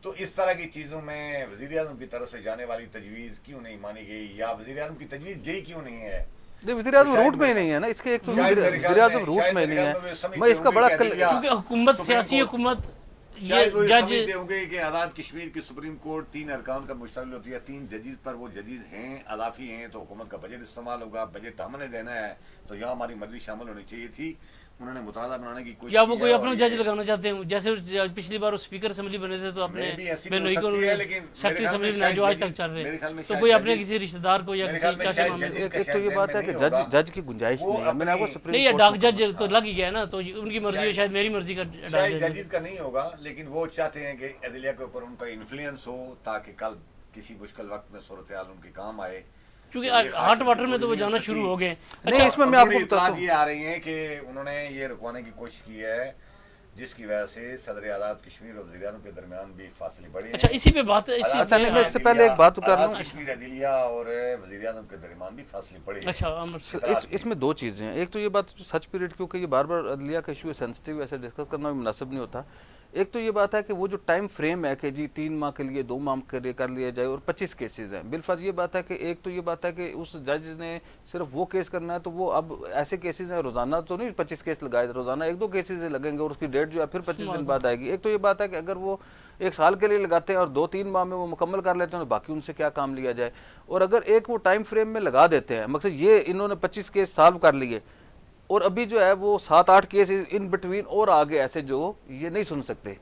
तो इस तरह की चीज़ों में वज़ीर आज़म की तरफ से जाने वाली तजवीज़ क्यों नहीं मानी गई, या वज़ीर आज़म की तजवीज़ गई क्यों नहीं है? वज़ीर आज़म रूट में ही नहीं है ना, इसके एक तो वज़ीर आज़म रूट में नहीं है। मैं इसका बड़ा क्योंकि हुकूमत सियासी हुकूमत शायद वो ये समझते होंगे कि आज़ाद कश्मीर की सुप्रीम कोर्ट 3 अरकान का मुश्तमिल होती है, 3 जजेस पर, वो जजेस हैं अदाफी हैं, तो हुकूमत का बजट इस्तेमाल होगा, बजट हमने देना है, तो यहाँ हमारी मर्जी शामिल होनी चाहिए थी। उन्होंने मुतरादा बनाने की कोशिश या वो कोई अपना जज लगाना चाहते हैं, जैसे पिछली बार वो स्पीकर असेंबली बने थे तो अपने बेनोई को सेक्रेटरी असेंबली बनाया जो आज तक चल रहे हैं, तो कोई अपने किसी रिश्तेदार को या किसी चाचा मामले। एक तो ये बात है कि जज की गुंजाइश नहीं है। मैंने आपको सुप्रीम नहीं, ये डाक जज तो लग ही गया ना, तो उनकी मर्जी है, शायद मेरी मर्जी का शायद जजेस का नहीं होगा, लेकिन वो चाहते हैं कि अदलिया के ऊपर उनका इन्फ्लुएंस हो ताकि कल किसी मुश्किल वक्त में सूरत हाल उनके काम आए, क्योंकि हॉट वाटर में तो वो जाना शुरू हो गए। नहीं, इसमें मैं आपको बताता हूं, ये आ रही है कि उन्होंने ये रुकवाने की कोशिश की है जिसकी वजह से सदर आज़ाद कश्मीर और वज़ीर आज़म के दरमियान भी फासले बढ़े। अच्छा, इसी पे बात है। अच्छा, मैं इससे पहले एक बात कर लूं, कश्मीर अदलिया और वज़ीर आज़म के दरमियान भी फासले बढ़े। अच्छा, इसमें दो चीज़ें हैं। एक तो ये बात सच पीरियड, क्योंकि ये बार बार अदलिया का इशू है, सेंसिटिव, ऐसे डिस्कस करना भी मुनासिब नहीं होता। एक तो ये बात है कि वो जो टाइम फ्रेम है कि जी 3 माह के लिए 2 माह के लिए कर लिया जाए और 25 केसेस हैं, बिलफर्ज ये बात है कि एक तो ये बात है कि उस जज ने सिर्फ वो केस करना है, तो वो अब ऐसे केसेस हैं, रोजाना तो नहीं 25 केस लगाए, रोजाना 1-2 केसेस लगेंगे और उसकी डेट जो है फिर 25 दिन बाद आएगी। एक तो ये बात है कि अगर वो 1 साल के लिए लगाते हैं और 2-3 माह में वो मुकम्मल कर लेते हैं तो बाकी उनसे क्या काम लिया जाए। और अगर एक वो टाइम फ्रेम में लगा देते हैं, मकसद ये इन्होंने 25 केस सॉल्व कर लिए और अभी जो है वो 7-8 केस इन बिटवीन और आगे ऐसे जो ये नहीं सुन सकते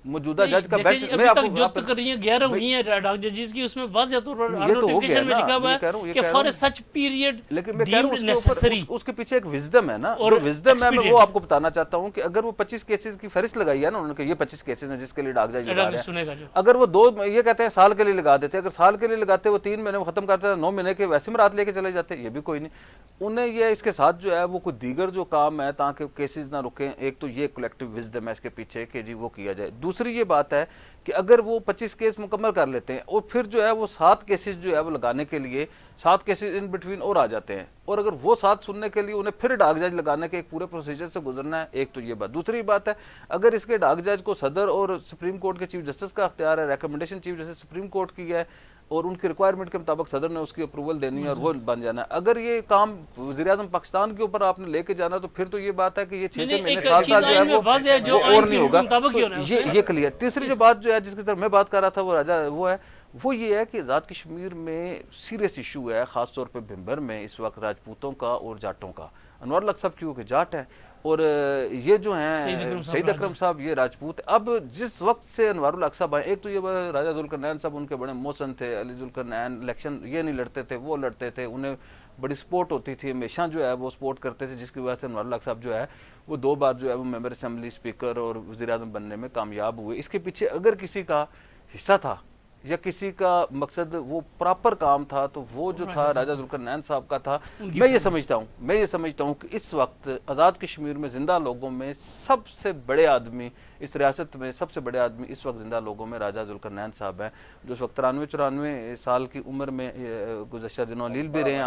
मौजूदा जज का बेंच में आपको जो तकरीरें 11 हुई हैं डाक जजेस की, उसमें वाज़ेह तौर पर नोटिफिकेशन में लिखा हुआ है कि फॉर सच पीरियड, लेकिन मैं कह रहा हूं उसके ऊपर उसके पीछे एक विजडम है ना, और विजडम है, मैं वो आपको बताना चाहता हूं कि अगर वो 25 केसेस की फहरिस्त लगाई है ना उन्होंने कि ये 25 केसेस हैं जिसके लिए डाक जज लगा रहे हैं, अगर वो 2 ये कहते हैं साल के लिए लगा देते, अगर साल के लिए लगाते वो 3 महीने में खत्म करते 9 महीने के वैसे में रात लेके चले जाते, ये भी कोई नहीं। उन्हें ये इसके साथ जो है वो कोई दीगर जो काम है ताकि केसेस ना रुकें, एक तो ये कलेक्टिव विजडम है इसके पीछे कि जी वो किया जाए। दूसरी ये बात है कि अगर वो 25 केस मुकम्मल कर लेते हैं और फिर जो है वो 7 केसेस जो है वो लगाने के लिए 7 केसेस इन बिटवीन और आ जाते हैं, और अगर वो 7 सुनने के लिए उन्हें फिर डाक जज लगाने के एक पूरे प्रोसीजर से गुजरना है, एक तो ये बात। दूसरी बात है अगर इसके डाक जज को सदर और सुप्रीम कोर्ट के चीफ जस्टिस का अख्तियार है, recommendation chief justice supreme court की है और उनकी रिक्वायरमेंट के मुताबिक सदर ने उसकी अप्रूवल देनी है और वो बन जाना है। अगर ये काम वज़ीर आज़म पाकिस्तान के ऊपर आपने लेके जाना तो फिर तो ये बात है कि ये 6-6 महीने साल जो है वो और नहीं होगा, तो ये क्लियर। तीसरी जो बात जो है जिसकी तरफ मैं बात कर रहा था वो ये है कि आज़ाद कश्मीर में सीरियस इशू है, ख़ास तौर पे भिंबर में इस वक्त राजपूतों का और जाटों का। अनवर अल हक साहब क्योंकि जाट है और ये जो हैं सईद अकरम साहब ये राजपूत। अब जिस वक्त से अनवर अल हक साहब आए, एक तो ये राजा जुल्करनैन साहब उनके बड़े मोहसन थे, अली जुल्करनैन इलेक्शन ये नहीं लड़ते थे वो लड़ते थे, उन्हें बड़ी सपोर्ट होती थी, हमेशा जो है वो सपोर्ट करते थे, जिसकी वजह से अनवर अल हक साहब जो है वो 2 बार जो है वो मेंबर असेंबली, स्पीकर और वज़ीर आज़म बनने में कामयाब हुए। इसके पीछे अगर किसी का हिस्सा था या किसी का मकसद वो प्रॉपर काम था तो वो जो था राजा जुल्करनैन साहब का था। मैं ये समझता हूँ कि इस वक्त आज़ाद कश्मीर में जिंदा लोगों में सबसे बड़े आदमी, इस रियासत में सबसे बड़े आदमी इस वक्त जिंदा लोगों में राजा जुल्करनैन साहब हैं, जो इस वक्त 93-94 साल की उम्र में गुज़श्ता दिनों लील भी रहे हैं।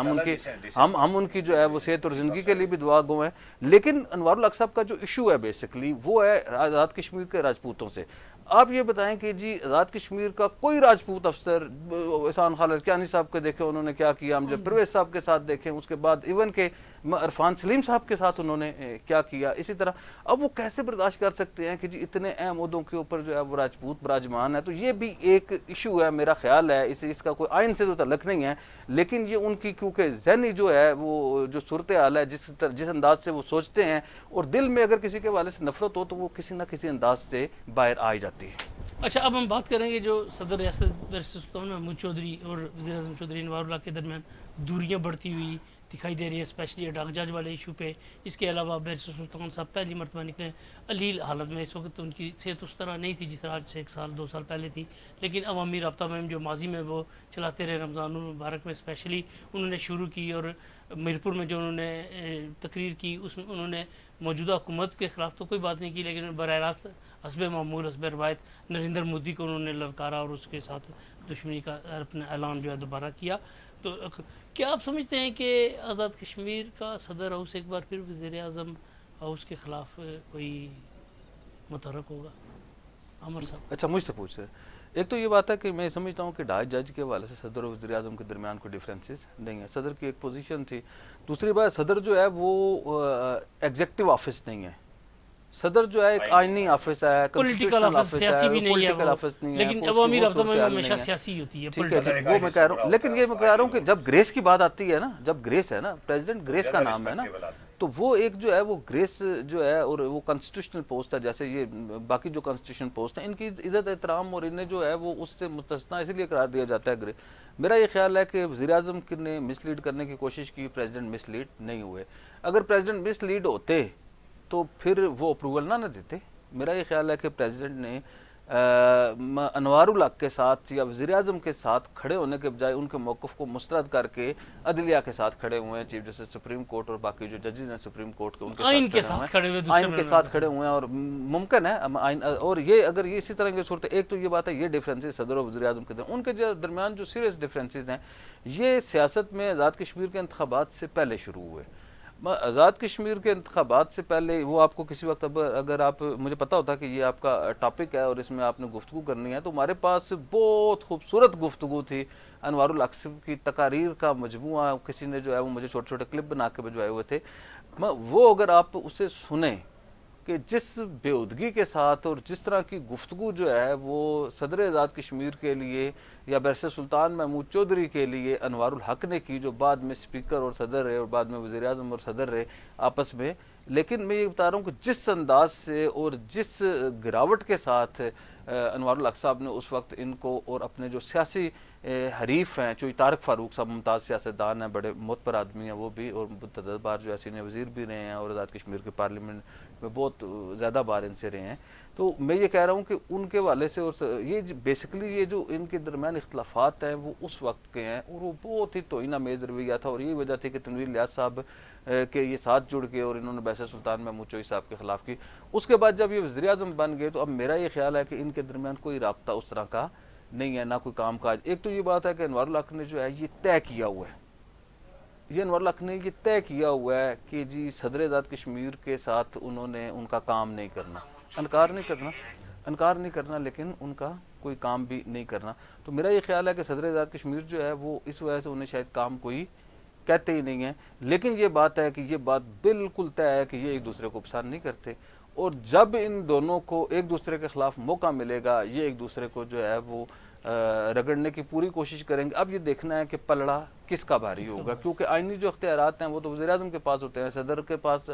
हम उनकी जो है वो सेहत और ज़िंदगी के लिए भी दुआ गो हैं। लेकिन अनवर अल हक साहब का जो इशू है बेसिकली वो है आज़ाद कश्मीर के राजपूतों से। आप ये बताएं कि जी आज़ाद कश्मीर का कोई राजपूत अफसर, एहसान खान लड़कियानी साहब के देखे उन्होंने क्या किया, हम जब परवेज साहब के साथ देखें, उसके बाद इवन के इरफान सलीम साहब के साथ उन्होंने क्या किया, इसी तरह अब वो कैसे बर्दाश्त कर सकते हैं कि जी इतने अहम ओहदों के ऊपर जो है वो राजपूत विराजमान है। तो ये भी एक इशू है, मेरा ख्याल है इसका कोई आइन से तो तल्लुक नहीं है, लेकिन ये उनकी क्योंकि ज़हनी जो है वो जो सूरत हाल है, जिस अंदाज से वो सोचते हैं और दिल में अगर किसी के वाले से नफरत हो तो वो किसी न किसी अंदाज से बाहर आ जाती है। अच्छा, अब हम बात करेंगे जो सदर रियासत महमूद चौधरी और वज़ीर आज़म चौधरी अनवर के दरमियान दूरियाँ बढ़ती हुई, دکھائی دے رہی ہے، اسپیشلی ڈاک جج والے ایشو پہ. اس کے علاوہ بیرسٹر سلطان صاحب پہلی مرتبہ نکلے علیل حالت میں. اس وقت ان کی صحت اس طرح نہیں تھی جس طرح آج سے 1 سال 2 سال پہلے تھی، لیکن عوامی رابطہ میں جو ماضی میں وہ چلاتے رہے رمضان المبارک میں اسپیشلی انہوں نے شروع کی. اور میرپور میں جو انہوں نے تقریر کی اس میں انہوں نے موجودہ حکومت کے خلاف تو کوئی بات نہیں کی، لیکن براہ راست حسب معمول حسب روایت نریندر مودی کو انہوں نے للکارا اور اس کے ساتھ دشمنی کا اپنا اعلان جو ہے دوبارہ کیا. تو کیا آپ سمجھتے ہیں کہ آزاد کشمیر کا صدر ہاؤس ایک بار پھر وزیر اعظم ہاؤس کے خلاف کوئی متحرک ہوگا؟ عامر صاحب. اچھا مجھ سے پوچھ رہے ہیں. ایک تو یہ بات ہے کہ میں سمجھتا ہوں کہ ڈھائی جج کے حوالے سے صدر اور وزیر اعظم کے درمیان کوئی ڈفرینسز نہیں ہے. صدر کی ایک پوزیشن تھی. دوسری بات صدر جو ہے وہ ایگزیکٹو آفس نہیں ہے. صدر جو ہے ایک آئینی آفس ہے، پولیٹیکل آفس سیاسی بھی نہیں ہے پولیٹیکل آفس نہیں ہے، لیکن عوامی رابطہ میں ہمیشہ سیاسی ہوتی ہے. ٹھیک ہے وہ میں کہہ رہا ہوں. لیکن یہ میں کہہ رہا ہوں کہ جب گریس کی بات آتی ہے نا، جب گریس ہے نا، پریزیڈنٹ گریس کا نام ہے نا، تو وہ ایک جو ہے وہ گریس جو ہے اور وہ کانسٹیٹیوشنل پوسٹ ہے. جیسے یہ باقی جو کانسٹیٹیوشنل پوسٹ ہیں ان کی عزت احترام اور انہیں جو ہے وہ اس سے مستثنا اس لیے قرار دیا جاتا ہے. میرا یہ خیال ہے کہ وزیر اعظم نے مس لیڈ کرنے کی کوشش کی، پریزیڈنٹ مس لیڈ نہیں ہوئے. اگر پریزیڈنٹ مس لیڈ ہوتے تو پھر وہ اپروول نہ دیتے. میرا یہ خیال ہے کہ پریزیڈنٹ نے انوار الحق کے ساتھ یا وزیر اعظم کے ساتھ کھڑے ہونے کے بجائے ان کے موقف کو مسترد کر کے عدلیہ کے ساتھ کھڑے ہوئے ہیں. چیف جسٹس سپریم کورٹ اور باقی جو ججز ہیں سپریم کورٹ کے ان کے ساتھ کھڑے ہوئے ہیں. اور ممکن ہے اور یہ اگر یہ اسی طرح کی صورت، ایک تو یہ بات ہے یہ ڈفرینسز صدر اور وزیر اعظم کے درمیان، ان کے درمیان جو سیریس ڈفرینسز ہیں یہ سیاست میں آزاد کشمیر کے انتخابات سے پہلے شروع ہوئے. آزاد کشمیر کے انتخابات سے پہلے وہ آپ کو کسی وقت اگر آپ مجھے پتا ہوتا کہ یہ آپ کا ٹاپک ہے اور اس میں آپ نے گفتگو کرنی ہے تو ہمارے پاس بہت خوبصورت گفتگو تھی. انوار الحق کی تقاریر کا مجموعہ کسی نے جو ہے وہ مجھے چھوٹے چھوٹے کلپ بنا کے بھجوائے ہوئے تھے. وہ اگر آپ اسے سنیں کہ جس بےعدگی کے ساتھ اور جس طرح کی گفتگو جو ہے وہ صدر آزاد کشمیر کے لیے یا بیرسٹر سلطان محمود چودھری کے لیے انوار الحق نے کی، جو بعد میں اسپیکر اور صدر رہے اور بعد میں وزیر اعظم اور صدر رہے آپس میں. لیکن میں یہ بتا رہا ہوں کہ جس انداز سے اور جس گراوٹ کے ساتھ انوار الحق صاحب نے اس وقت ان کو اور اپنے جو سیاسی حریف ہیں، چوئی طارق فاروق صاحب ممتاز سیاستدان ہیں، بڑے معتبر آدمی ہیں وہ بھی، اور متعدد بار جو ہے سینئر وزیر بھی رہے ہیں اور آزاد کشمیر کے پارلیمنٹ میں بہت زیادہ بار ان سے رہے ہیں. تو میں یہ کہہ رہا ہوں کہ ان کے حوالے سے اور یہ بیسیکلی یہ جو ان کے درمیان اختلافات ہیں وہ اس وقت کے ہیں اور وہ بہت ہی توہین آمیز رویہ تھا. اور یہی وجہ تھی کہ تنویر الیاس صاحب کہ یہ ساتھ جڑ کے اور انہوں نے بیرسٹر سلطان محمود چودھری صاحب کے خلاف کی. اس کے بعد جب یہ وزیر اعظم بن گئے تو اب میرا یہ خیال ہے کہ ان کے درمیان کوئی رابطہ اس طرح کا نہیں ہے، نہ کوئی کام کاج. ایک تو یہ بات ہے کہ انوار الحق نے جو ہے یہ طے کیا ہوا ہے، یہ انوار الحق نے یہ طے کیا ہوا ہے کہ جی صدر آزاد کشمیر کے ساتھ انہوں نے ان کا کام نہیں کرنا، انکار نہیں کرنا لیکن ان کا کوئی کام بھی نہیں کرنا. تو میرا یہ خیال ہے کہ صدر آزاد کشمیر جو ہے وہ اس وجہ سے انہیں شاید کام کوئی کہتے ہی نہیں ہیں. لیکن یہ بات ہے کہ یہ بات بالکل طے ہے کہ یہ ایک دوسرے کو پسند نہیں کرتے، اور جب ان دونوں کو ایک دوسرے کے خلاف موقع ملے گا یہ ایک دوسرے کو جو ہے وہ رگڑنے کی پوری کوشش کریں گے. اب یہ دیکھنا ہے کہ پلڑا کس کا بھاری ہوگا، کیونکہ آئینی جو اختیارات ہیں وہ تو وزیر اعظم کے پاس ہوتے ہیں. صدر کے پاس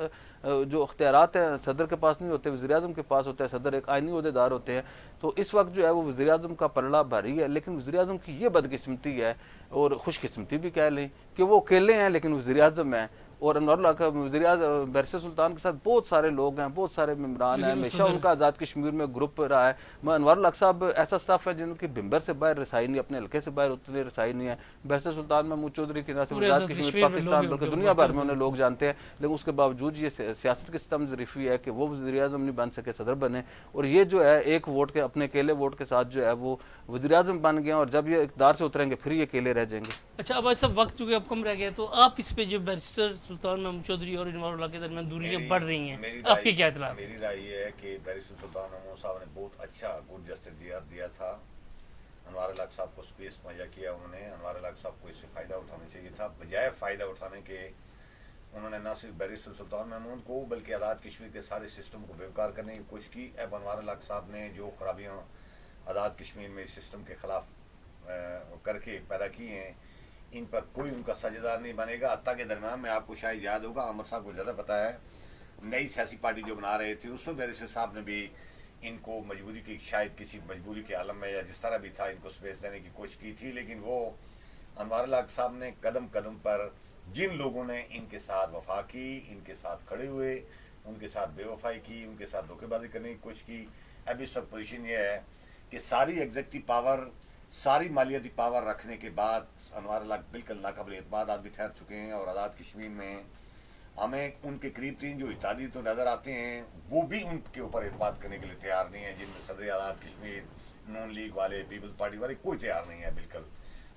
جو اختیارات ہیں صدر کے پاس نہیں ہوتے، وزیر اعظم کے پاس ہوتے ہیں. صدر ایک آئینی عہدیدار ہوتے ہیں. تو اس وقت جو ہے وہ وزیر اعظم کا پلڑا بھاری ہے. لیکن وزیر اعظم کی یہ بدقسمتی ہے اور خوش قسمتی بھی کہہ لیں کہ وہ اکیلے ہیں لیکن وزیر اعظم ہیں. اور انوار الحق وزیر اعظم بیرسٹر سلطان کے ساتھ بہت سارے لوگ ہیں، بہت سارے ممبران ہیں، ہمیشہ ان کا آزاد کشمیر میں گروپ رہا ہے. انوار الحق صاحب ایسا سٹاف ہے جن کی بمبر سے باہر رسائی نہیں، اپنے حلقے سے باہر اتنی رسائی نہیں ہے. بیرسٹر سلطان محمود چودھری کی نہ صرف آزاد کشمیر پاکستان بلکہ دنیا بھر میں انہیں لوگ جانتے ہیں. لیکن اس کے باوجود یہ سیاست کی ستم ظریفی ہے کہ وہ وزیر اعظم نہیں بن سکے، صدر بنے. اور یہ جو ہے ایک ووٹ کے اپنے اکیلے ووٹ کے ساتھ جو ہے وہ وزیر اعظم بن گئے، اور جب یہ اقتدار سے اتریں گے پھر یہ اکیلے رہ جائیں گے. اچھا اب ایسا وقت چونکہ اب کم رہ گیا تو آپ اس پہ جو بیرسٹر سلطان محمود چودھری اور انوار الحق کے درمیان دوریاں بڑھ رہی ہیں، آپ کی کیا اطلاع؟ میری رائے یہ ہے کہ بیرسٹر سلطان محمود صاحب نے بہت اچھا گڈ جسٹس دیا تھا. انوار الحق صاحب کو سپیس مہیا کیا انہوں نے. انوار الحق صاحب کو اس سے فائدہ اٹھانا چاہیے تھا، بجائے فائدہ اٹھانے کے انہوں نے نہ صرف بیرسٹر سلطان محمود کو بلکہ آزاد کشمیر کے سارے سسٹم کو بیکار کرنے کی کوشش کی. اب انوار الحق صاحب نے جو خرابیاں آزاد کشمیر میں سسٹم کے خلاف کر کے پیدا کی ہیں ان پر کوئی ان کا ساجھیدار نہیں بنے گا. حتیٰ کے درمیان میں آپ کو شاید یاد ہوگا، عامر صاحب کو زیادہ پتہ ہے، نئی سیاسی پارٹی جو بنا رہے تھے اس میں بیرسٹر صاحب نے بھی ان کو مجبوری کی، شاید کسی مجبوری کے عالم میں یا جس طرح بھی تھا ان کو سپیس دینے کی کوشش کی تھی. لیکن وہ انوار الحق صاحب نے قدم قدم پر जिन लोगों ने इनके साथ वफा की, इनके साथ खड़े हुए, उनके साथ बेवफाई की, उनके साथ धोखेबाजी करने की कोशिश की, अब इस वक्त पोजीशन ये है कि सारी एग्जेक्टिव पावर, सारी मालियाती पावर रखने के बाद अनवार अल्लाह बिल्कुल नाकाबिल एतमाद आदमी ठहर चुके हैं। और आज़ाद कश्मीर में हमें उनके करीब तीन जो इत्यादि तो नज़र आते हैं, वो भी उनके ऊपर एतमाद करने के लिए तैयार नहीं है, जिनमें सदर आज़ाद कश्मीर, नून लीग वाले, पीपल्स पार्टी वाले कोई तैयार नहीं है बिल्कुल,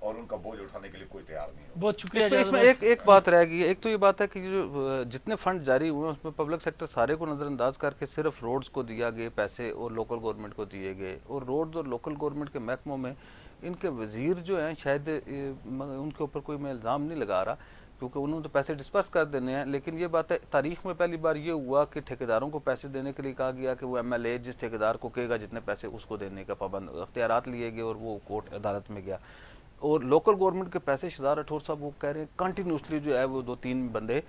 और उनका बोझ उठाने के लिए कोई तैयार नहीं है। बहुत शुक्रिया इसमें एजाज इसमें भाई। एक बात रह गई है। एक तो ये बात है कि जो जितने फंड जारी हुए हैं उसमें पब्लिक सेक्टर सारे को नज़रअंदाज करके सिर्फ रोड्स को दिया गए पैसे और लोकल गवर्नमेंट को दिए गए, और रोड्स और लोकल गवर्नमेंट के महकमों में इनके वजीर जो हैं शायद उनके ऊपर कोई मैं इल्ज़ाम नहीं लगा रहा क्योंकि उन्होंने तो पैसे डिस्पर्स कर देने हैं, लेकिन ये बात है तारीख में पहली बार ये हुआ कि ठेकेदारों को पैसे देने के लिए कहा गया कि वो एमएलए जिस ठेकेदार को कहेगा जितने पैसे उसको देने का पाबंद अख्तियारात लिए गए और वो कोर्ट अदालत में गया। और लोकल गवर्नमेंट के पैसे शहजाद राठौर साहब वो कह रहे हैं कंटिन्यूसली जो है वो 2-3 बंदे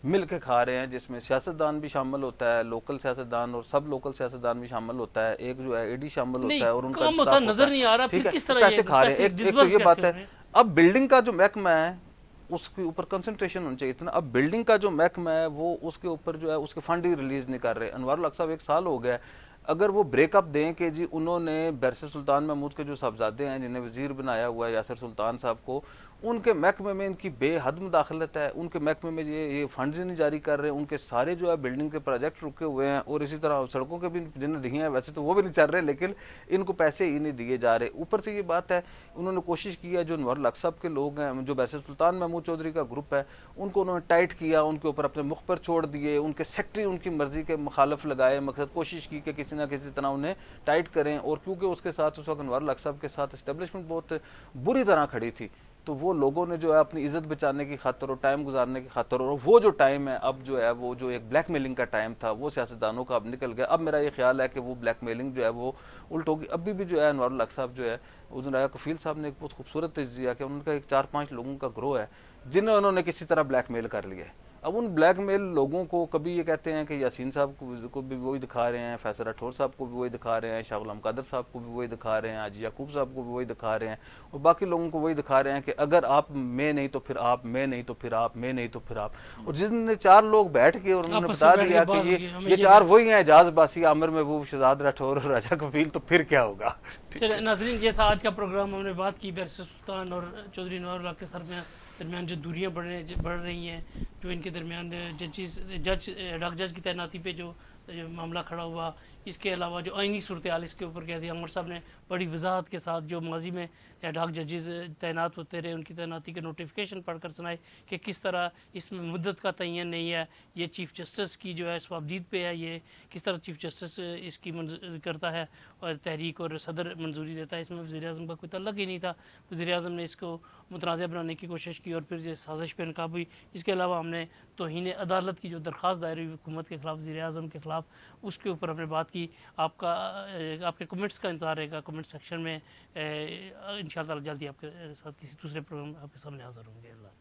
मिल के खा रहे हैं, जिसमें सियासतदान भी शामिल होता है, लोकल सियासतदान और सब लोकल सियासतदान भी शामिल होता है, एक जो है एडी शामिल नहीं, होता है और उनका काम होता स्टाफ नजर होता है। नहीं आ रहा, ठीक फिर है, किस तो तरह पैसे ये खा रहे हैं। पैसे एक तो disburse ये बात कैसे है। हो रहे हैं? अब बिल्डिंग का जो महकमा है उसके ऊपर कंसंट्रेशन होना चाहिए था ना। अब बिल्डिंग का जो महकमा है वो उसके ऊपर जो है उसके फंड ही रिलीज नहीं कर रहे। अनवारुल हक साहब 1 साल हो गया है, अगर वो ब्रेकअप दें कि जी उन्होंने बैरिस्टर सुल्तान महमूद के जो साहबजादे हैं जिन्हें वजीर बनाया हुआ है यासिर सुल्तान साहब को, उनके महकमे में इनकी बेहद मुदाखलत है, उनके महकमे में ये फंड्स ही नहीं जारी कर रहे, उनके सारे जो है बिल्डिंग के प्रोजेक्ट रुके हुए हैं, और इसी तरह सड़कों के भी जिन्हें दिए हैं वैसे तो वो भी नहीं चल रहे, लेकिन इनको पैसे ही नहीं दिए जा रहे। ऊपर से ये बात है उन्होंने कोशिश की है जो अनवारुल हक साहब के लोग हैं, जो बैरिस्टर सुल्तान महमूद चौधरी का ग्रुप है, उनको उन्होंने टाइट किया, उनके ऊपर अपने मुख पर छोड़ दिए, उनके सेक्रेटरी उनकी मर्जी के मुखालफ लगाए, मकसद कोशिश की कि किसी ना किसी तरह उन्हें टाइट करें। और क्योंकि उसके साथ उस वक्त अनवारुल हक साहब के साथ एस्टेब्लिशमेंट बहुत बुरी तरह खड़ी थी, तो वो लोगों ने जो है अपनी इज्जत बचाने की खातर और टाइम गुजारने की खातर, और वो जो टाइम है अब जो है वो जो एक ब्लैक मेलिंग का टाइम था वो सियासतदानों का अब निकल गया। अब मेरा ये ख्याल है कि वो ब्लैक मेलिंग जो है वो उल्ट होगी। अभी भी जो है अनवारुल हक साहब जो है, उस दिन राया कफील साहब ने एक बहुत खूबसूरत तजिया किया, उनका एक 4-5 लोगों का ग्रोह है जिन्हें उन्होंने किसी तरह ब्लैकमेल कर लिया है। अब उन ब्लैकमेल लोगों को कभी ये कहते हैं कि यासीन साहब को भी वही दिखा रहे हैं, फैसल राठौर साहब को भी वही दिखा रहे हैं, शाह गुलाम कादर साहब को भी वही दिखा रहे हैं, हाजी याकूब साहब को भी वही दिखा रहे हैं, और बाकी लोगों को वही दिखा रहे हैं कि अगर आप मैं नहीं तो फिर आप, मैं नहीं तो फिर आप, मैं नहीं तो फिर आप। और जिसने 4 लोग बैठ के और उन्होंने आपस बता में बैठ दिया के बात कि होगी, हमें ये ये 4 वही हैं, एजाज बासी, आमिर महबूब, शहजाद राठौर और राजा कफील, तो फिर क्या होगा। चलिए नाज़रीन, ये था आज का प्रोग्राम। हमने बात की बैरिस्टर सुल्तान और चौधरी अनवारुल हक के दरमियान जो दूरियां बढ़ रही हैं, जो इनके दरमियान डॉग जज की तैनाती पे जो मामला खड़ा हुआ, इसके अलावा जो आइनी सूरत हाल इसके ऊपर कह दिया अमर साहब ने बड़ी वजाहत के साथ, जो माजी में डॉग जजेस तैनात होते रहे उनकी तैनाती के नोटिफिकेशन पढ़कर सुनाए कि किस तरह इसमें मुद्दत का तयन नहीं है, ये चीफ़ जस्टिस की जो है स्वाबदीद पे है, ये किस तरह चीफ़ जस्टिस इसकी करता है और तहरीक और सदर मंजूरी देता है, इसमें वज़ीर-ए-आज़म का कोई तल्लुक़ ही नहीं था। वज़ीर-ए-आज़म ने इसको मुतनाज़ा बनाने की कोशिश की और फिर ये साजिश पे नाकाब हुई। इसके अलावा हमने तौहीन अदालत की जो दरख्वास्त दायर हुई हुकूमत के ख़िलाफ़, वज़ीर-ए-आज़म के ख़िलाफ़, उसके ऊपर हमने बात की। आपके कमेंट्स का इंतज़ार रहेगा कमेंट सेक्शन में। इंशाअल्लाह जल्दी आपके साथ किसी दूसरे प्रोग्राम आपके सामने हाज़िर होंगे। अल्लाह।